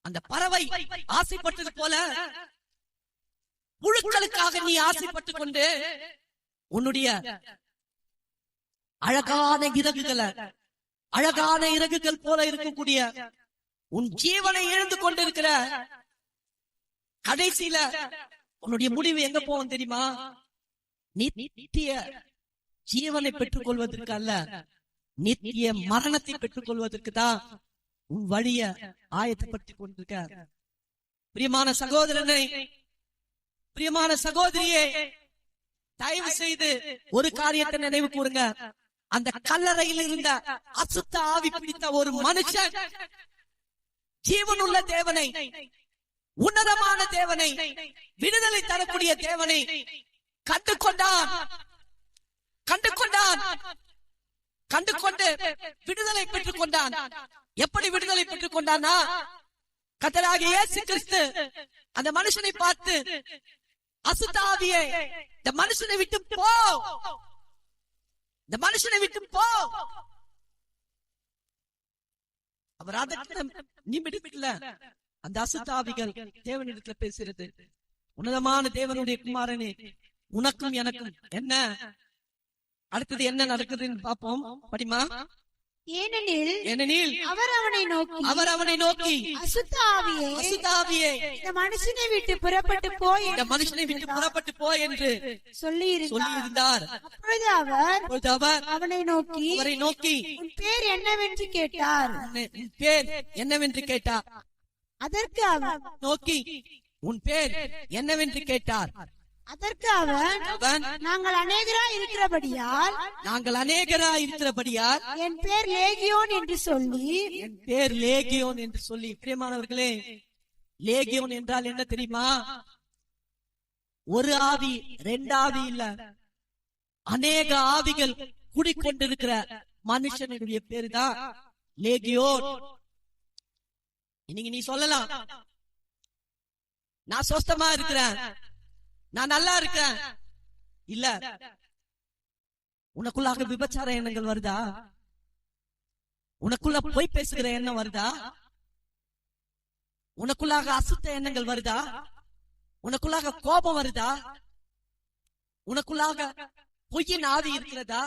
அந்த பறவை ஆசைப்பட்டது போல புழுக்களுக்காக நீ ஆசைப்பட்டுக் கொண்டு உன்னுடைய அழகான இறகுகளை, அழகான இறகுகள் போல இருக்கக்கூடிய உன் ஜீவனை இழந்து கொண்டிருக்கிற. கடைசியில உன்னுடைய முடிவு எங்க போகும் தெரியுமா? நித்திய ஜீவனை பெற்றுக் கொள்வதற்கு அல்ல, நித்திய மரணத்தை பெற்றுக் கொள்வதற்கு தான் உன் வழிய ஆயத்தப்படுத்திக் கொண்டிருக்க. பிரியமான சகோதரனை, பிரியமான சகோதரியே, தயவு செய்து ஒரு காரியத்தை நினைவு கூறுங்க. அந்த கல்லறையில் இருந்த அசுத்த ஆவி பிடித்த ஒரு மனுஷன் ஜீவனுள்ள தேவனை, உன்னதமான தேவனை, விடுதலை தரக்கூடிய தேவனை கண்டு கொண்டு விடுதலை பெற்றுக் கொண்டான். எப்படி விடுதலை பெற்றுக் கொண்டானா, கர்த்தராகிய இயேசு கிறிஸ்து அந்த மனுஷனை பார்த்து, அசுத்த ஆவியே இந்த மனுஷனை விட்டு போ, இந்த மனுஷனை விட்டு போ. அவர் அதற்கு நிமிடமில்ல அந்த அசுத்த ஆவிகள் தேவனிடத்துல பேசுறது, உன்னதமான தேவனுடைய குமாரனே, உனக்கும் எனக்கும் என்ன, அடுத்தது என்ன நடக்குதுன்னு பாப்போம். படிமா. ஏனெனில் அவர் அவனை நோக்கி அசுத்த ஆவியே இந்த மனுஷனை விட்டு புறப்பட்டு போய், இந்த மனுஷனை விட்டு புறப்பட்டு போய் என்று சொல்லியிருந்தார். அப்பொழுது அவர் அவரை நோக்கி உன் பேர் என்னவென்று கேட்டார். அதற்கு அவர் நோக்கி உன் பேர் என்னவென்று கேட்டார். அதற்கு அவன் நாங்கள் அநேகராய் இருக்கிறபடியால் என் பேர் லேகியோன் என்று சொல்லி. பிரியமானவர்களே, லேகியோன் என்றால் என்ன தெரியுமா? ஒரு ஆவி, ரெண்டு ஆவி இல்ல, அநேக ஆவிகள் குடிக்கொண்டிருக்கிற மனுஷனுடைய பேரு தான் லேகியோன். இன்னைக்கு நீ சொல்லலாம், நான் சொஸ்தமா இருக்கிறேன், நான் நல்லா இருக்கேன். இல்ல, உனக்குள்ளாக விபச்சார எண்ணங்கள் வருதா? உனக்குள்ள பொய் பேசுகிற எண்ணம் வருதா? உனக்குள்ளாக அசுத்த எண்ணங்கள் வருதா? உனக்குள்ளாக கோபம் வருதா? உனக்குள்ளாக பொய்யின் ஆவி இருக்கிறதா?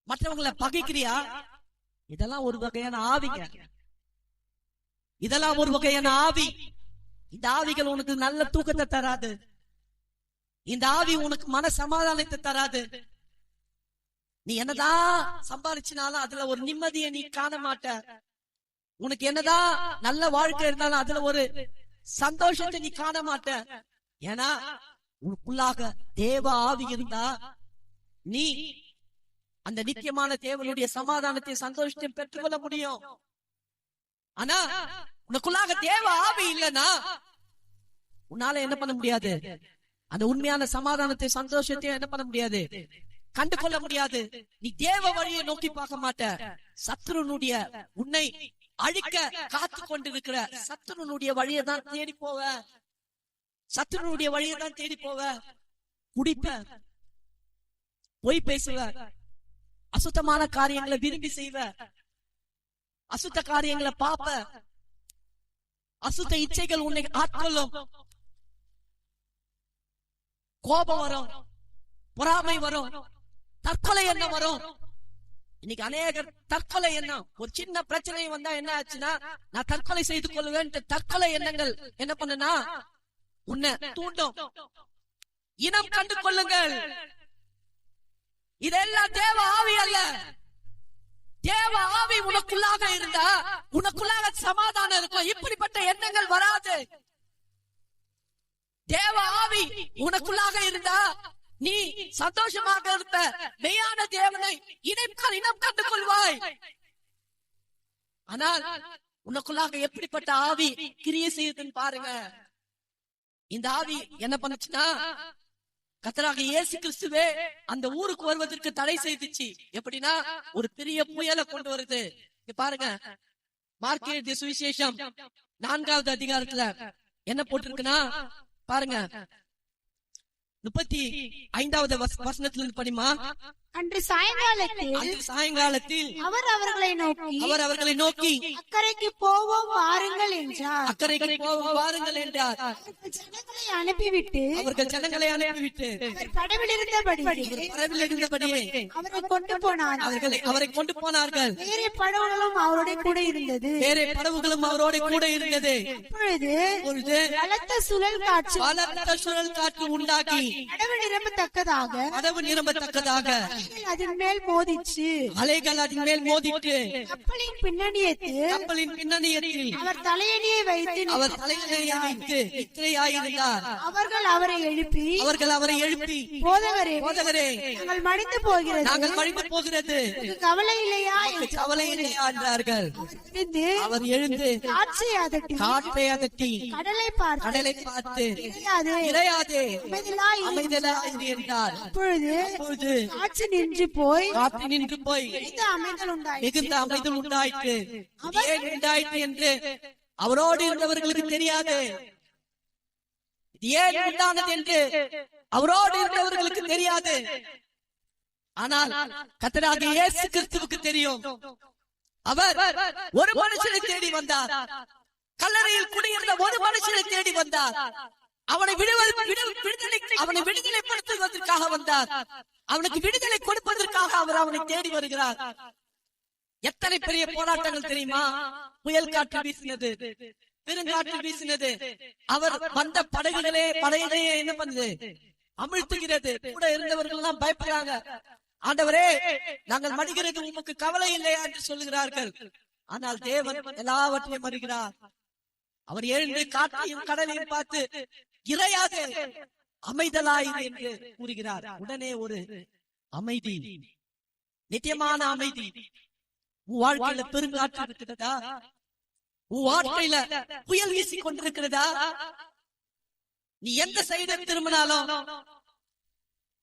மற்றவங்களை பகைக்கிறியா? இதெல்லாம் ஒரு வகையான ஆவிங்க. இதெல்லாம் ஒரு வகையான ஆவி. இந்த ஆவிகள் உனக்கு நல்ல தூக்கத்தை தராது. இந்த ஆவி உனக்கு மன சமாதானத்தை தராது. நீ என்னதான் சம்பாதிச்சினாலும் அதுல ஒரு நிம்மதியை நீ காண மாட்ட. உனக்கு என்னதான் நல்ல வாழ்க்கை இருந்தாலும் அதுல ஒரு சந்தோஷத்தை நீ காண மாட்ட. ஏன்னா உனக்குள்ளாக தேவ ஆவி இருந்தா நீ அந்த நித்தியமான தேவனுடைய சமாதானத்தை சந்தோஷத்தை பெற்றுக்கொள்ள முடியும். ஆனா உனக்குள்ளாக தேவ ஆவி இல்லைன்னா உன்னால என்ன பண்ண முடியாது? அந்த உண்மையான சமாதானத்தை சந்தோஷத்தையும் என்ன பண்ண முடியாது? கண்டு கொள்ள முடியாது. நீ தேவ வழியை நோக்கி பார்க்க மாட்ட. சத்துருனுடைய உன்னை அழிக்க காத்து கொண்டிருக்கிற சத்துருனுடைய வழியை தான் தேடி போவ. சத்துருனுடைய வழியை தான் தேடி போவ. குடிப்ப, பொய் பேசுவ, அசுத்தமான காரியங்களை விரும்பி செய்வ, அசுத்த காரியங்களை பாப்ப, அசுத்த இச்சைகள் உன்னை ஆட்கொள்ளும். கோபம் வரும், பொறாமை வரும், தற்கொலை எண்ணம் வரும். இன்னைக்கு அநேகர் தற்கொலை எண்ணம், ஒரு சின்ன பிரச்சனை வந்தா என்ன ஆச்சுன்னா, நான் தற்கொலை செய்து கொள்வேன். தற்கொலை எண்ணங்கள் என்ன பண்ணுனா உன்னை தூண்டும். இனம் கண்டு கொள்ளுங்கள், இதெல்லாம் தேவ ஆவி அல்ல. தேவ ஆவி உனக்குள்ளாக இருந்தா உனக்குள்ளாக சமாதானம் இருக்கும். இப்படிப்பட்ட எண்ணங்கள் வராது. தேவ ஆவி உனக்குள்ளாக இருந்தா நீ சந்தோஷமாக இருப்ப. மெய்யான தேவனை இனம் கண்டு கொள்வாய். ஆனால் உனக்குள்ளாக எப்படிப்பட்ட ஆவி கிரியை செய்யுதுன்னு பாருங்க. இந்த ஆவி என்ன பண்ணுச்சுன்னா, கர்த்தராகிய இயேசு கிறிஸ்துவே அந்த ஊருக்கு வருவதற்கு தடை செய்துச்சு. எப்படின்னா, ஒரு பெரிய புயலை கொண்டு வருது. பாருங்க, மார்க்கு எழுதிய சுவிசேஷம் 4வது அதிகாரத்துல என்ன போட்டிருக்குன்னா பாருங்க, 35வது வசனத்திலிருந்து படிமா. அன்று சாயங்காலத்தில் அவர் அவர்களை நோக்கி அக்கறைக்கு போவோம் வாருங்கள் என்றார். ஜனங்களை அனுப்பிவிட்டு படவில் இருந்தபடியே அவரை கொண்டு போனார்கள். வேற படவுகளும் அவரோட கூட இருந்தது. அப்பொழுது பலத்த சுழல் காற்று உண்டாக்கி கதவு நிரம்பத்தக்கதாக அதன் மேல் மோதிச்சு. அலைகள் அதன் மேல் மோதிட்டு கப்பலின் பின்னணியத்தில் அவர் தலையணியை வைத்து நித்திரையாயிருந்தார். அவர்கள் அவரை எழுப்பி போதகரே நாங்கள் மடிந்து போகிறது கவலை இல்லையா என்றார்கள். அவர் எழுந்து காற்றை அதட்டி கடலை பார்த்து இறையாதே அமைதலாயிரு என்றார். அப்பொழுது காற்று நின்று போய் மிகுந்த அமைதல் உண்டாயிற்று. ஏன் உண்டாயிற்று என்று அவரோடு இருந்தவர்களுக்கு தெரியாது. ஏன் உண்டானது என்று அவரோடு இருந்தவர்களுக்கு தெரியாது. ஆனால் கர்த்தராகிய இயேசு கிறிஸ்துவுக்கு தெரியும். அவர் ஒரு மனுஷனை தேடி வந்தார். கல்லறையில் குடியிருந்த ஒரு மனுஷனை தேடி வந்தார். அவனை விடுதலைப்படுத்துவதற்காக வந்தார். அவனுக்கு விடுதலை கொடுப்பதற்காக அவர் அவனை தேடி வருகிறார். எத்தனை பெரிய போராட்டங்கள் தெரியுமா? புயல் காற்று வீசினது, பெருங்காற்று வீசினது. அவர் வந்த படைகளையே என்ன பண்ணுது? அமிழ்த்துகிறது. கூட இருந்தவர்கள் எல்லாம் பயப்படுறாங்க. ஆண்டவரே, நாங்கள் மடிகிறது உமக்கு கவலை இல்லையா என்று சொல்லுகிறார்கள். ஆனால் தேவன் எல்லாவற்றையும் அறிகிறார். அவர் எழுந்து காற்றையும் கடலையும் பார்த்து இறையாதே அமைதலாயிரு என்று கூறுகிறார். உடனே ஒரு அமைதி, நித்தியமான அமைதி. உன் வாழ்க்கையில பெருங்காற்று இருக்கிறதா? உன் வாழ்க்கையில புயல் வீசி கொண்டிருக்கிறதா? நீ எந்த சைடு திரும்பினாலும்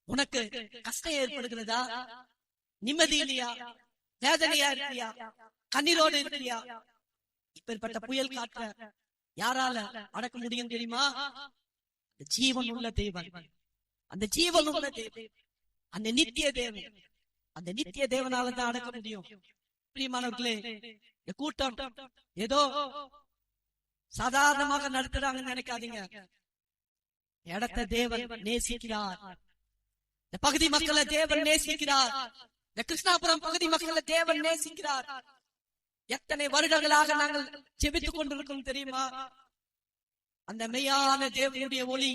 உனக்கு கஷ்டம் ஏற்படுகிறதா? நிம்மதி இல்லையா? வேதனையா இருக்கியா? கண்ணீரோடு இருக்கிறியா? இப்பேற்பட்ட புயல் காற்ற யாரால அடக்க முடியும் தெரியுமா? ஜீவன் உள்ள தேவன், அந்த ஜீவன் உள்ள தேவன், அந்த நித்திய தேவன், அந்த நித்திய தேவனால தான் அடக்க முடியும். பிரியமானவர்களே, இந்த கூட்டம் ஏதோ சாதாரணமாக நடத்துறாங்கன்னு நினைக்காதீங்க. இடத்தை தேவன் நேசிக்கிறார். இந்த பகுதி மக்களை தேவன் நேசிக்கிறார். இந்த கிருஷ்ணாபுரம் பகுதி மக்களை தேவன் நேசிக்கிறார். எத்தனை வருடங்களாக நாங்கள் ஜெபித்துக் கொண்டிருக்கோம் தெரியுமா? அந்த மெய்யான தேவனுடைய ஒளி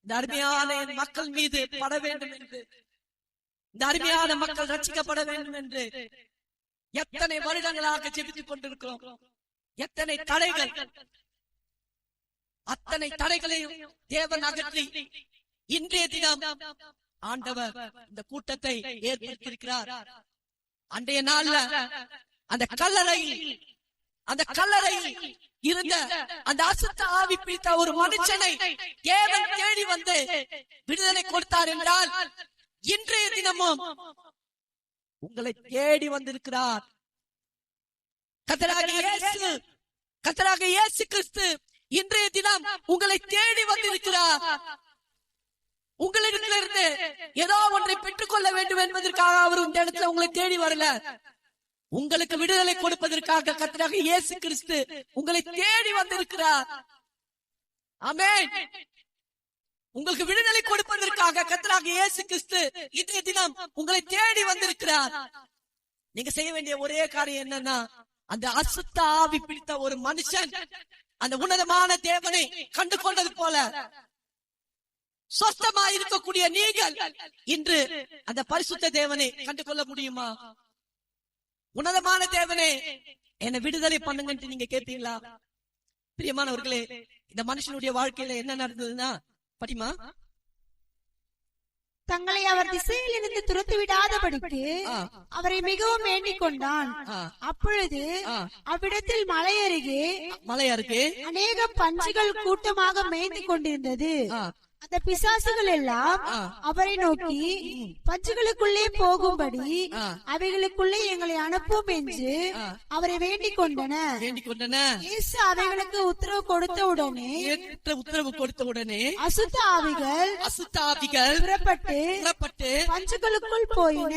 இந்த அருமையான மக்கள் மீது பட வேண்டும் என்று, இந்த அருமையான மக்கள் ரட்சிக்கப்பட வேண்டும் என்று எத்தனை வருடங்களாக ஜெபித்துக் கொண்டிருக்கிறோம். எத்தனை தடைகள், அத்தனை தடைகளையும் தேவன் அகற்றி இன்றைய தினம் ஆண்டவர் இந்த கூட்டத்தை ஏற்படுத்தியிருக்கிறார். அன்றைய நாள்ல அந்த கல்லறையில் இருந்த அந்த அசுத்த ஆவி பிடித்த ஒரு மனுஷனை தேவன் தேடி வந்து விடுதலை கொடுத்தார் என்றால், இன்றைய தினமும் உங்களை தேடி வந்திருக்கிறார். கர்த்தராகிய இயேசு கிறிஸ்து இன்றைய தினம் உங்களை தேடி வந்திருக்கிறார். உங்களிடத்திலிருந்து ஏதோ ஒன்றை பெற்றுக் கொள்ள வேண்டும் என்பதற்காக அவர் இந்த இடத்துல உங்களை தேடி வரல. உங்களுக்கு விடுதலை கொடுப்பதற்காக கர்த்தராகிய இயேசு கிறிஸ்து உங்களை தேடி வந்திருக்கிறார். ஆமென். உங்களுக்கு விடுதலை கொடுப்பதற்காக கர்த்தராகிய இயேசு கிறிஸ்து இன்றைய தினம் உங்களை தேடி வந்திருக்கிறார். நீங்க செய்ய வேண்டிய ஒரே காரியம் என்னன்னா, அந்த அசுத்த ஆவி பிடித்த ஒரு மனுஷன் அந்த உன்னதமான தேவனை கண்டு கொண்டது போல சொஸ்தமா இருக்கக்கூடிய நீங்கள் இன்று அந்த பரிசுத்த தேவனை கண்டு கொள்ள முடியுமா? உன்னதமான தேவனே, என்னை விடுதலை பண்ணுங்கன்னு நீங்க கேட்பீங்களா? பிரியமானவர்களே, இந்த மனுஷனுடைய வாழ்க்கையில என்ன நடந்ததுன்னா, படிமா, தங்களை அவர் திசையில் இருந்து துரத்து விடாதபடிக்கு அவரை மிகவும் வேண்டிக் கொண்டான். அப்பொழுது அவ்விடத்தில் மலை அருகே அநேக பன்றிகள் கூட்டமாக மேய்ந்து கொண்டிருந்தது. அந்த பிசாசுகள் எல்லாம் அவரை நோக்கி, பஞ்சுகளுக்குள்ளே போகும்படி அவைகளுக்குள்ளே எங்களை அனுப்பும் என்று அவரை வேண்டிக் கொண்டன. இயேசு அவைகளுக்கு உத்தரவு கொடுத்த உடனே அசுத்த ஆவிகள் புறப்பட்டு பஞ்சுகளுக்குள் போயின.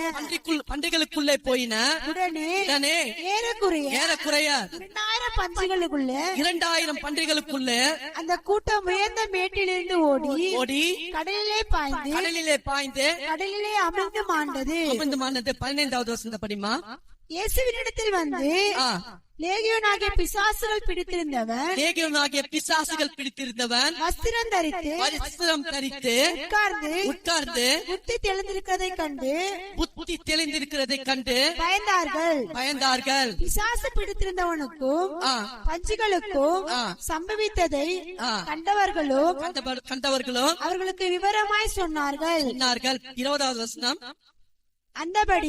பன்றிகளுக்குள்ளே போயின. உடனே ஏறக்குறைய 2000 பன்றிகளுக்குள்ள அந்த கூட்டம் உயர்ந்த மேட்டிலிருந்து ஓடி கடலிலே பாய்ந்து கடலிலே அமிழ்ந்து மாண்டது. 15வது வசனம் படிமா. இயேசுவினிடத்தில் வந்து ஆ, லேகியோனாகிய பிசாசுகள் பிடித்திருந்தவன் லேகியோனாகிய பிசாசுகள் பிடித்திருந்தவன் வஸ்திரம் தரித்து வஸ்திரம் தரித்து உட்கார்ந்து புத்தி தெளிந்திருக்கிறதை கண்டு புத்தி தெளிந்திருக்கிறதை கண்டு பயந்தார்கள். பிசாசு பிடித்திருந்தவனுக்கும் ஆ, பஞ்சுகளுக்கும் ஆ, சம்பவித்ததை ஆ, கண்டவர்களும் கண்டவர்களும் அவர்களுக்கு விவரமாய் சொன்னார்கள். 20வது வசனம். அந்தபடி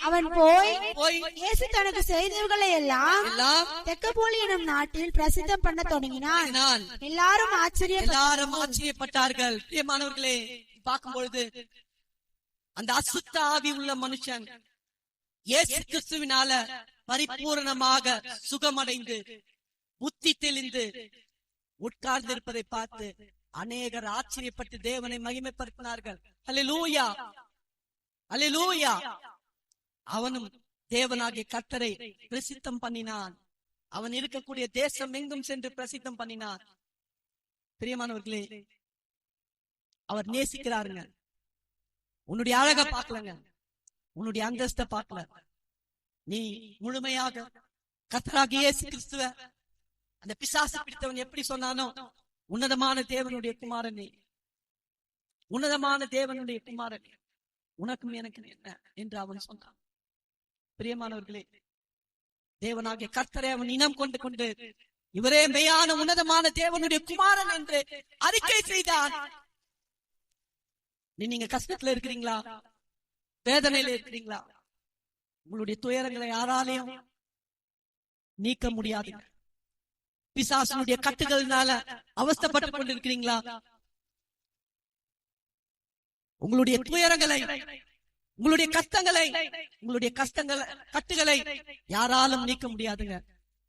அவன் போய் போய் இயேசு தனக்கு செய்தவர்களை எல்லாம் எல்லாம் தெக்கப்போலி எனும் நாட்டில் பிரசித்தம் பண்ண தொடங்கினான். நான் எல்லாரும் ஆச்சரியப்பட்டார்கள். பிரியமானவர்களே, பார்க்கும் பொழுது அந்த அசுத்த ஆவி உள்ள மனுஷன் இயேசு கிறிஸ்துவினால பரிபூரணமாக சுகமடைந்து புத்தி தெளிந்து உட்கார்ந்து இருப்பதை பார்த்து அநேகர் ஆச்சரியப்பட்டு தேவனை மகிமைப்படுத்தினார்கள். அல்லேலூயா, அல்லேலூயா. அவனும் தேவனாகிய கர்த்தரை பிரசித்தம் பண்ணினான். அவன் இருக்கக்கூடிய தேசம் எங்கும் சென்று பிரசித்தம் பண்ணினான். பிரியமானவர்களே, அவர் நேசிக்கிறாருங்க. உன்னுடைய அழக பார்க்கலங்க, உன்னுடைய அந்தஸ்த பார்க்கல. நீ முழுமையாக கர்த்தராகிய இயேசு கிறிஸ்துவ அந்த பிசாசு பிடித்தவன் எப்படி சொன்னானோ, உன்னதமான தேவனுடைய குமாரனே, உன்னதமான தேவனுடைய குமாரனே, உனக்கும் எனக்கு என்ன என்று அவன் சொன்னான். பிரியமானவர்களே, தேவனாகிய கர்த்தரை அவன் இனம் கொண்டு இவரே மெய்யான உன்னதமான தேவனுடைய குமாரன் என்று அறிக்கை செய்தான். நீங்க கஷ்டத்துல இருக்கிறீங்களா? வேதனையில இருக்கிறீங்களா? உங்களுடைய துயரங்களை யாராலையும் நீக்க முடியாது. பிசாசுடைய கட்டுகளினால அவஸ்தைப்பட்டுக் கொண்டிருக்கிறீங்களா? உங்களுடைய துயரங்களை, உங்களுடைய கட்டுகளை யாராலும் நீக்க முடியாதுங்க.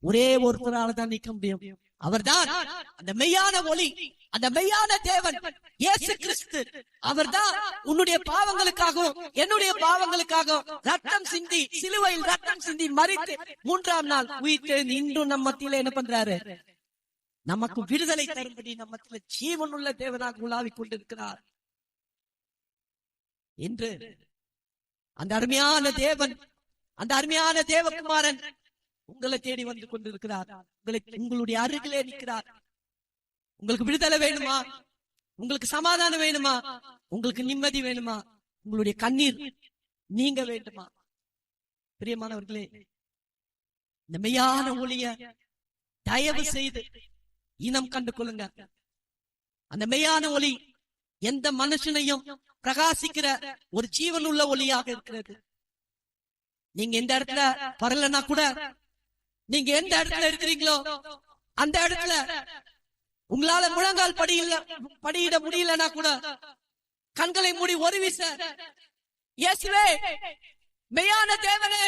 ஒரே ஒருத்தரால தான் நீக்க முடியும். அவர்தான் அந்த மெய்யான ஒளி, அந்த மெய்யான தேவன் இயேசு கிறிஸ்து. அவர்தான் உன்னுடைய பாவங்களுக்காகவும் என்னுடைய பாவங்களுக்காகவும் ரத்தம் சிந்தி, சிலுவையில் ரத்தம் சிந்தி மரித்து 3ஆம் நாள் உயிர்த்தெழுந்து இன்றும் நம்ம மத்தியில என்ன பண்றாரு? நமக்கு விடுதலை தரும்படி நம்ம மத்தியில ஜீவன் உள்ள தேவனாக உலாவிக் கொண்டிருக்கிறார் என்று அந்த அருமையான தேவன், அந்த அருமையான தேவகுமாரன் உங்களை தேடி வந்து கொண்டிருக்கிறார். உங்களுடைய அருகிலே நிற்கிறார். உங்களுக்கு விடுதலை வேணுமா? உங்களுக்கு சமாதானம் வேணுமா? உங்களுக்கு நிம்மதி வேணுமா? உங்களுடைய கண்ணீர் நீங்க வேண்டுமா? பிரியமானவர்களே, இந்த மெய்யான ஒளிய தயவு செய்து இனம் கண்டு கொள்ளுங்க. அந்த மெய்யான ஒளி எந்த மனுஷனையும் பிரகாசிக்கிற ஒரு ஜீவன் உள்ள ஒளியாக இருக்கிறது. நீங்க எந்த இடத்துல வரலன்னா கூட, நீங்க எந்த இடத்துல இருக்கிறீங்களோ அந்த இடத்துல உங்களால முழங்கால் படியிட முடியலன்னா கூட கண்களை மூடி ஒரு வீச, இயேசுவே, மெய்யான தேவனே,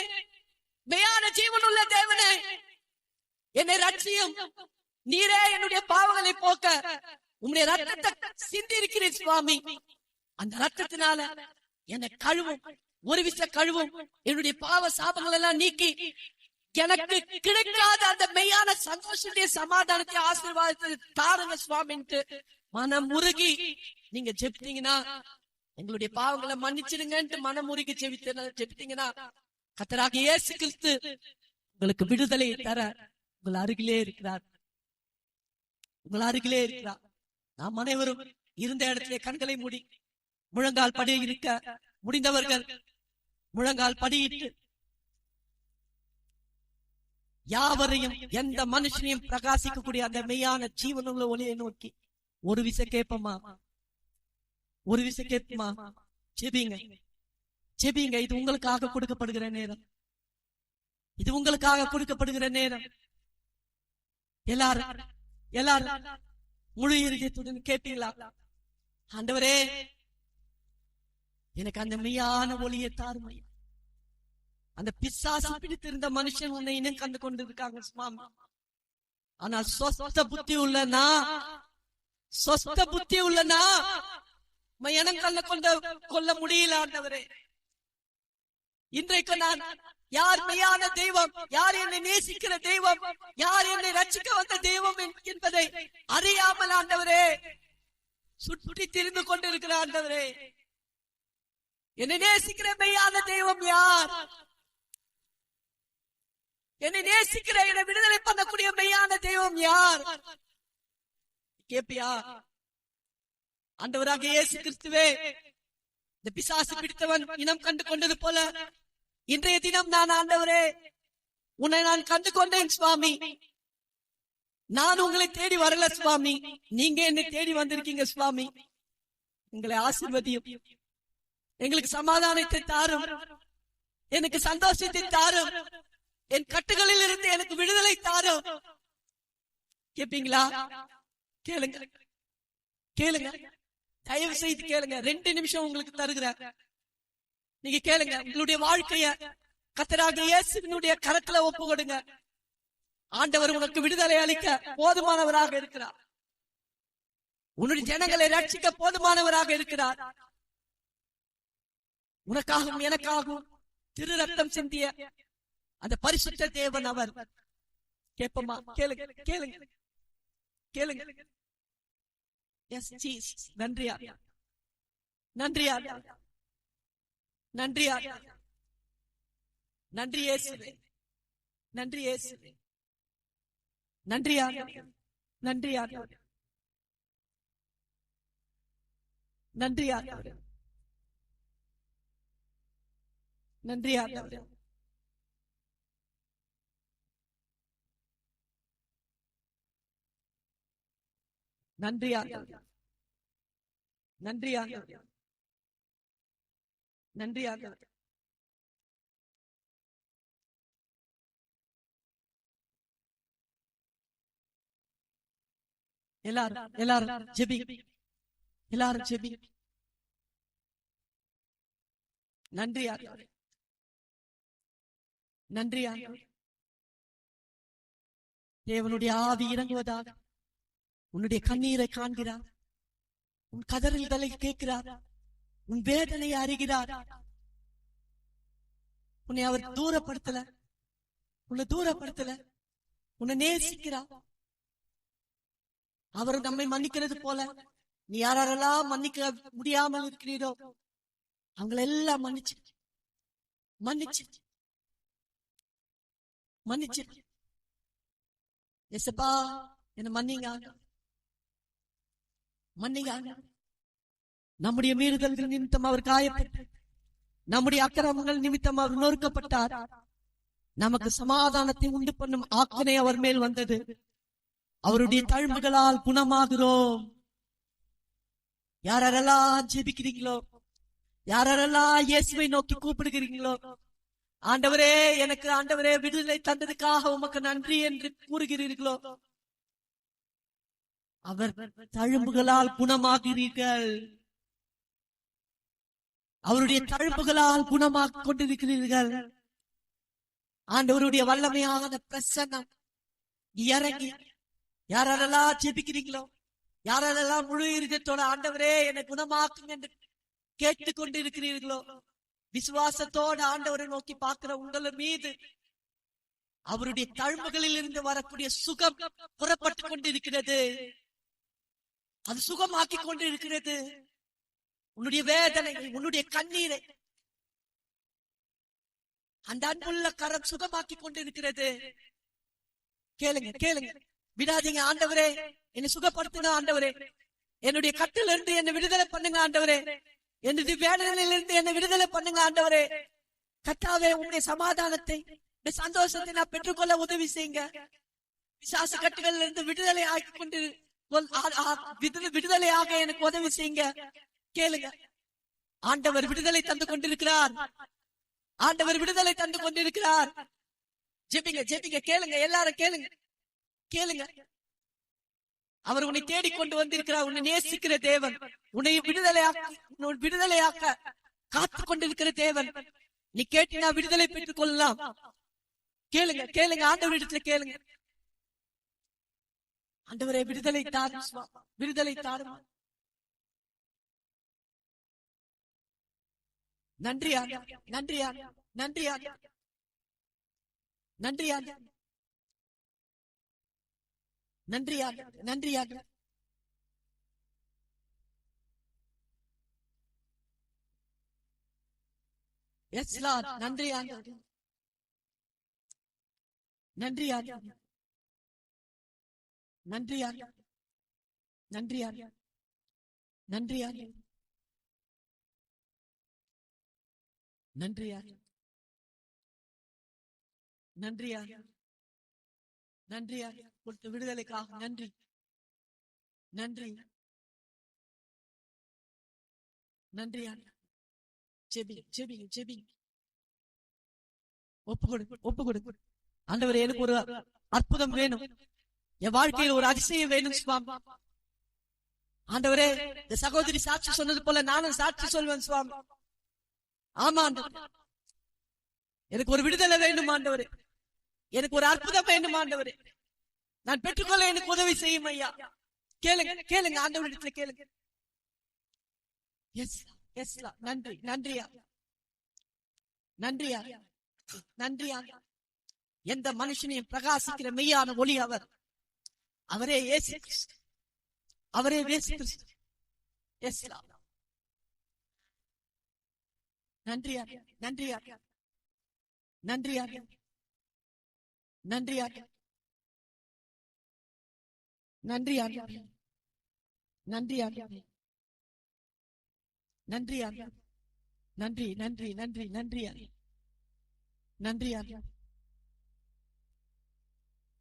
மெய்யான ஜீவன் உள்ள தேவனே, என்னை ரட்சியும், நீரே என்னுடைய பாவங்களை போக்க உம்முடைய ரத்தத்தை சிந்தி இருக்கிறீர் சுவாமி. அந்த ரத்தத்தினால என்னை கழுவும், ஒரு விச கழுவும், என்னுடைய பாவ சாபங்கள் எல்லாம் நீக்கி எனக்கு கிடைக்காத அந்த மெய்யான சந்தோஷத்தைய சமாதானத்தை ஆசீர்வாதத்தை தாருங்க சுவாமின்ட்டு மனம் முருகி நீங்க ஜெபித்தீங்கன்னா, எங்களுடைய பாவங்களை மன்னிச்சிடுங்கன்ட்டு மனம் முருகி ஜெபித்தீங்கன்னா, கர்த்தராகிய இயேசு கிறிஸ்து உங்களுக்கு விடுதலை தர உங்கள் அருகிலே இருக்கிறார். உங்கள் அருகிலே இருக்கிறார். நாம் அனைவரும் இருந்த இடத்திலே கண்களை மூடி முழங்கால் படி இருக்க முடிந்தவர்கள் முழங்கால் படியிட்டு யாவரையும், எந்த மனுஷனையும் பிரகாசிக்கக்கூடிய அந்த மெய்யான ஜீவனுள்ள ஒளியை நோக்கி ஒரு விச கேட்போமா? ஒரு விச கேட்போமா? ஜெபிங்க, ஜெபிங்க. இது உங்களுக்காக கொடுக்கப்படுகிற நேரம். இது உங்களுக்காக கொடுக்கப்படுகிற நேரம். எல்லாரும் எல்லாரும் முழு இருதயத்துடன் கேட்டீங்களா? ஆண்டவரே, எனக்கு அந்த மெய்யான ஒளியை தாருமை. அந்த பிசாசு பிடித்திருந்த மனுஷன் உன்னை இனம் கண்டு கொண்டிருக்காங்க சுவாமி. ஆனால் சொஸ்த புத்தி உள்ளனா, சொஸ்த புத்தி உள்ளனா இனம் கண்டு கொள்ள முடியல. ஆண்டவரே, இன்றைக்கு நான் யார் மெய்யான தெய்வம், யார் என்னை நேசிக்கிற தெய்வம், யார் என்னை ரட்சிக்க வந்த தெய்வம் என்பதை அறியாமல் ஆண்டவரே சுற்றி திரிந்து கொண்டிருக்கிற ஆண்டவரே, என்னை நேசிக்கிற மெய்யான தெய்வம் யார்? என்னை நேசிக்கிற, என்னை விடுதலை பண்ணக்கூடிய மெய்யான தெய்வம் யார் கேப்பியா? ஆண்டவராக இயேசு கிறிஸ்துவே, இந்த பிசாசு பிடித்தவன் இனம் கண்டு கொண்டது போல இன்றைய தினம் நான் ஆண்டவரே உன்னை நான் கண்டு கொண்டேன் சுவாமி. நான் உங்களை தேடி வரல சுவாமி, நீங்க என்னை தேடி வந்திருக்கீங்க சுவாமி. எங்களை ஆசீர்வதியும், எங்களுக்கு சமாதானத்தை தாரும், எனக்கு சந்தோஷத்தை தாரும், என் கட்டுகளில் இருந்து எனக்கு விடுதலை தாரும். கேப்பீங்களா? கேளுங்க, கேளுங்க, தயவு செய்து கேளுங்க. 2 நிமிஷம் உங்களுக்கு தருகிறேன், நீங்க கேளுங்க. உங்களுடைய வாழ்க்கைய கர்த்தராகிய இயேசுவினுடைய கரத்துல ஒப்பு கொடுங்க. ஆண்டவர் உனக்கு விடுதலை அளிக்க போதுமானவராக இருக்கிறார். உன்னுடைய ஜனங்களை ரட்சிக்க போதுமானவராக இருக்கிறார். உனக்காகவும் எனக்காகவும் திரு ரத்தம் சிந்திய அந்த பரிசுத்த தேவன் அவர். கேட்போமா? கேளுங்க, கேளுங்க, கேளுங்க. S Jesus. நன்றியா, நன்றியா, நன்றியா, நன்றி இயேசுவே, நன்றி இயேசுவே, நன்றியா, நன்றியா, நன்றியா, நன்றியா, நன்றியா, நன்றியா, நன்றியா. எல்லாரும் எல்லாரும் ஜெபி, எல்லாரும் ஜெபி. நன்றியா, நன்றியா. தேவனுடைய ஆவி இறங்குவதாக உன்னுடைய கண்ணீரை காண்கிறார், உன் கதறல்களை கேட்கிறார், உன் வேதனையை அறிகிறார். உன்னை அவர் தூரப்படுத்தல, உன்னை தூரப்படுத்தல, உன்னை நேசிக்கிறார். அவர் நம்மை மன்னிக்கிறது போல நீ யாரெல்லாம் மன்னிக்க முடியாமல் இருக்கிறீரோ அவங்களெல்லாம் மன்னிச்சு மன்னிச்சு மன்னிச்சு எசப்பா என்ன மன்னிங்க, மன்னிங்க. நம்முடைய மீறுதல்கள் நிமித்தம் அவர் காயப்பட்டார், நம்முடைய அக்கிரமங்கள் நிமித்தம் அவர் நொறுக்கப்பட்டார். நமக்கு சமாதானத்தை உண்டு பண்ணும் ஆக்கினை அவர் மேல் வந்தது. அவருடைய தழும்புகளால் குணமாகிறோம். யாரெல்லாம் ஜெபிக்கிறீங்களோ, யாரெல்லாம் இயேசுவை நோக்கி கூப்பிடுகிறீங்களோ, ஆண்டவரே எனக்கு ஆண்டவரே விடுதலை தந்ததுக்காக உமக்கு நன்றி என்று கூறுகிறீர்களோ, அவர் தழும்புகளால் குணமாகிறீர்கள். அவருடைய தழும்புகளால் குணமாக்கிக் கொண்டிருக்கிறீர்கள். ஆண்டவருடைய வல்லமையான பிரசன்னம் இறங்கி யாரெல்லாம் ஜெபிக்கிறீங்களோ, யாரெல்லாம் முழு இருதயத்தோட ஆண்டவரே என்னை குணமாக்குங்க என்று கேட்டுக் கொண்டிருக்கிறீர்களோ, விசுவாசத்தோட ஆண்டவரை நோக்கி பார்க்கிற உங்கள் மீது அவருடைய தழும்புகளில் இருந்து வரக்கூடிய சுகம் புறப்பட்டுக் கொண்டிருக்கிறது. அது சுகமாக்கி கொண்டிருக்கிறது. உன்னுடைய வேதனை, உன்னுடைய கண்ணீரை அந்த அன்புள்ள கரம் சுகமாக்கி கொண்டிருக்கிறது. கேளுங்க, கேளுங்க, விடாதீங்க. ஆண்டவரே என்னை சுகப்படுத்துங்க, ஆண்டவரே என்னுடைய கட்டில இருந்து என்னை விடுதலை பண்ணுங்க, ஆண்டவரே என்னுடைய வேதனையிலிருந்து என்னை விடுதலை பண்ணுங்க, ஆண்டவரே. கர்த்தாவே உங்களுடைய சமாதானத்தை, சந்தோஷத்தை நான் பெற்றுக்கொள்ள உதவி செய்யுங்க. பிசாசு கட்டுகளில் இருந்து விடுதலை ஆக்கி கொண்டு விடுதலையாக எனக்கு உதவி செய்யுங்க. கேளுங்க, ஆண்டவர் விடுதலை தந்து கொண்டிருக்கிறார். ஆண்டவர் விடுதலை தந்து கொண்டிருக்கிறார். ஜெபிங்க, ஜெபிங்க, கேளுங்க, எல்லாரும் கேளுங்க, கேளுங்க. அவர் உன்னை தேடிக்கொண்டு வந்திருக்கிறார். உன்னை நேசிக்கிற தேவன், உன்னை விடுதலையாக்க காத்து கொண்டிருக்கிற தேவன். நீ கேட்டினா விடுதலை பெற்றுக் கொள்ளலாம். கேளுங்க, கேளுங்க, ஆண்டவரிடத்துல கேளுங்க. ஆண்டவரே விடுதலை தாரும், விடுதலை தாரும். நன்றியா, நன்றியா, நன்றியா, நன்றியா, நன்றியா, நன்றியா. எஸ் லார்ட், நன்றி ஆண்டவரே. நன்றி ஆண்டவரே. நன்றி ஆண்டவரே. நன்றி ஆண்டவரே. நன்றி ஆண்டவரே. நன்றி ஆண்டவரே. நன்றி ஆண்டவரே. நன்றி ஆண்டவரே. கொடுத்த விடுதலைக்காக நன்றி. நன்றி. நன்றி ஆண்டவரே. ஜெபி ஜெபி ஜெபி. ஒப்பு கொடு, ஒப்பு கொடு. ஆண்டவரே, எனக்கு ஒரு அற்புதம் வேணும், என் வாழ்க்கையில் ஒரு அதிசயம் வேணும் சுவாமி. ஆண்டவரே, இந்த சகோதரி சாட்சி சொன்னது போல நானும் சாட்சி சொல்வேன் சுவாமி. ஆமா ஆண்டவரே, எனக்கு ஒரு விடுதலை வேண்டும் ஆண்டவரே, எனக்கு ஒரு அற்புதம் வேண்டும் ஆண்டவரே. நான் பெற்றுக்கொள்ள எனக்கு உதவி செய்யும் ஐயா. கேளுங்க கேளுங்க, ஆண்டவரிடத்துல கேளுங்க. Yes yes. நன்றி நன்றியா, நன்றியா, நன்றியா. எந்த மனுஷனையும் பிரகாசிக்கிற மெய்யான ஒளி அவர், அவரே இயேசு கிறிஸ்து, அவரே இயேசு கிறிஸ்து. எஸ். நன்றியா, நன்றியா, நன்றியா, நன்றியா, நன்றியா, நன்றியா, நன்றியா, நன்றி நன்றி நன்றி நன்றியா, நன்றியா,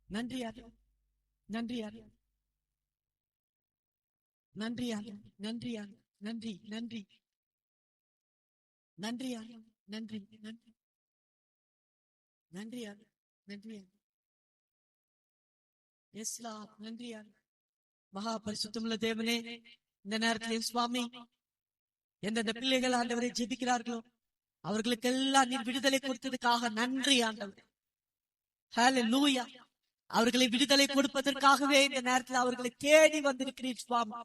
நன்றியா, நன்றியா, நன்றியா, நன்றியா, நன்றி நன்றி நன்றியா, நன்றி நன்றி நன்றியா, நன்றியா. எஸ்லா, நன்றியா. மகா பரிசுத்தமுள்ள தேவனே, இந்த நேரத்தில் சுவாமி, எந்தெந்த பிள்ளைகள் ஆண்டவரை ஜெபிக்கிறார்களோ அவர்களுக்கெல்லாம் நீர் விடுதலை கொடுத்ததுக்காக நன்றி ஆண்டவரே. ஹல்லேலூயா. அவர்களை விடுதலை கொடுப்பதற்காகவே இந்த நேரத்தில் அவர்களை தேடி வந்திருக்கிறீர் சுவாமி.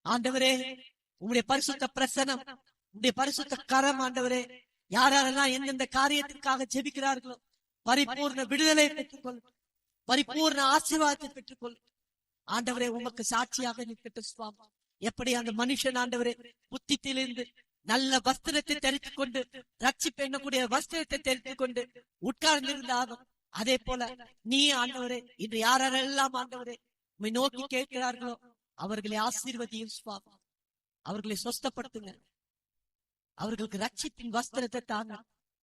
ஆண்டவரே, உங்களுடைய பரிசுத்த பிரசனம், உங்களுடைய பரிசுத்த கரம் ஆண்டவரே, யாரெல்லாம் எந்தெந்த காரியத்திற்காக ஜெபிக்கிறார்களோ பரிபூர்ண விடுதலை பெற்றுக்கொள்ளும், பரிபூர்ண ஆசீர்வாதத்தை பெற்றுக்கொள்ளும். ஆண்டவரே, உமக்கு சாட்சியாக நிற்கட்டும் சுவாமி. எப்படி அந்த மனுஷன் ஆண்டவரே புத்தியிலிருந்து நல்ல வஸ்திரத்தை தரித்துக் கொண்டு, ரட்சிப்பு எண்ணக்கூடிய வஸ்திரத்தை தரித்துக் கொண்டு உட்கார்ந்து இருந்தாலும், அதே போல நீ ஆண்டவரே இன்று யாரெல்லாம் ஆண்டவரே உம்மை நோக்கி கேட்கிறார்களோ அவர்களை ஆசீர்வதியும் சுவாமி. அவர்களை சொஸ்தப்படுத்துங்க, அவர்களுக்கு ரட்சிப்பின் வஸ்திரத்தை தாங்க.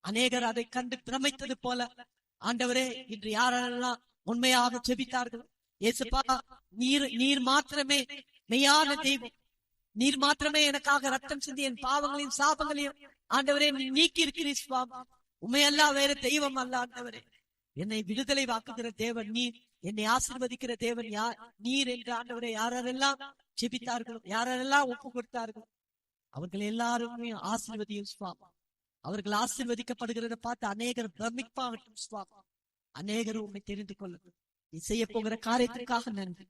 அநேகர் அதை கண்டு பிரமித்தது போல ஆண்டவரே, இன்று யாரெல்லாம் உண்மையாக ஜெபித்தார்கள், இயேசுப்பா, நீர் மாத்திரமே மெய்யான தெய்வம், நீர் மாத்திரமே எனக்காக ரத்தம் சிந்தி என் பாவங்களையும் சாபங்களையும் ஆண்டவரே நீக்கி இருக்கிறீர் சுவாமி. உண்மையெல்லாம் வேற தெய்வம் அல்ல ஆண்டவரே. என்னை விடுதலை வாக்குகிற தேவன் நீர், என்னை ஆசீர்வதிக்கிற தேவன் நீர் என்று ஆண்டவரே யாரெல்லாம் ஜெபித்தார்களோ, யாரெல்லாம் ஒப்பு கொடுத்தார்களோ அவர்கள் எல்லாருமே ஆசீர்வதியும் சுவாமி. அவர்கள் ஆசீர்வதிக்கப்படுகிறத பார்த்து அநேகர் பிரமிப்பாகட்டும் சுவாமி. அநேகரும் உண்மை தெரிந்து கொள்ளுங்கள். நீ செய்ய போகிற காரியத்திற்காக நன்றி.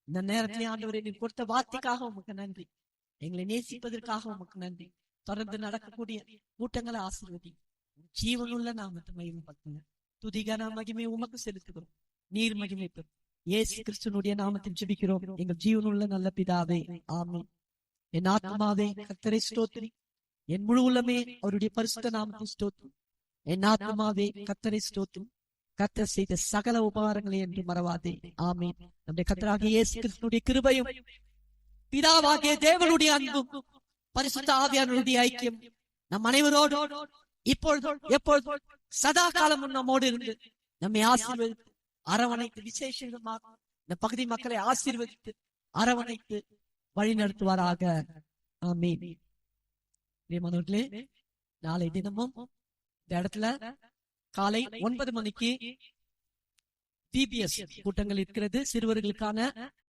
இந்த நேரத்திலே ஆண்டவரே நீர் கொடுத்த வார்த்தைக்காக உமக்கு நன்றி. எங்களை நேசிப்பதற்காக உமக்கு நன்றி. தொடர்ந்து நடக்கக்கூடிய கூட்டங்களை ஆசீர்வதி. ஜீவனுள்ள நாமத்தை மகிமைப்படுத்துங்க. துதிகான மகிமை உமக்கு செலுத்துகிறோம். நீர் மகிமை பெறும். இயேசு கிறிஸ்துவினுடைய நாமத்தில் ஜெபிக்கிறோம் எங்கள் ஜீவனுள்ள நல்ல பிதாவே, ஆமென். என் ஆத்மாவே கர்த்தரை ஸ்தோத்திரி, என் முழு உள்ளமே அவருடைய பரிசுத்த நாமத்தை ஸ்தோத்திரி. என் ஆத்மாவே கர்த்தரை ஸ்தோத்திரி, கர்த்தர் செய்த சகல உபகாரங்களை என்று மறவாதே. ஆமென். நம்முடைய கர்த்தராகிய இயேசு கிறிஸ்துவினுடைய கிருபையும் பிதாவாகிய தேவனுடைய அன்பும் பரிசுத்த ஆவியானவருடைய ஐக்கியம் நம் அனைவரோடு இப்பொழுதும் எப்பொழுதும் சதா காலமும் நம்மோடு இருந்து நம்மை ஆசீர்வதித்து அரவணைத்து, விசேஷமாக இந்த பகுதி மக்களை ஆசீர்வதித்து அரவணைத்து வழி நடத்துவாராக. ஆமென். பிரியமானவர்களே, நாளை தினமும் இந்த இடத்துல காலை 9 மணிக்கு DBS கூட்டங்கள் இருக்கிறது. சிறுவர்களுக்கான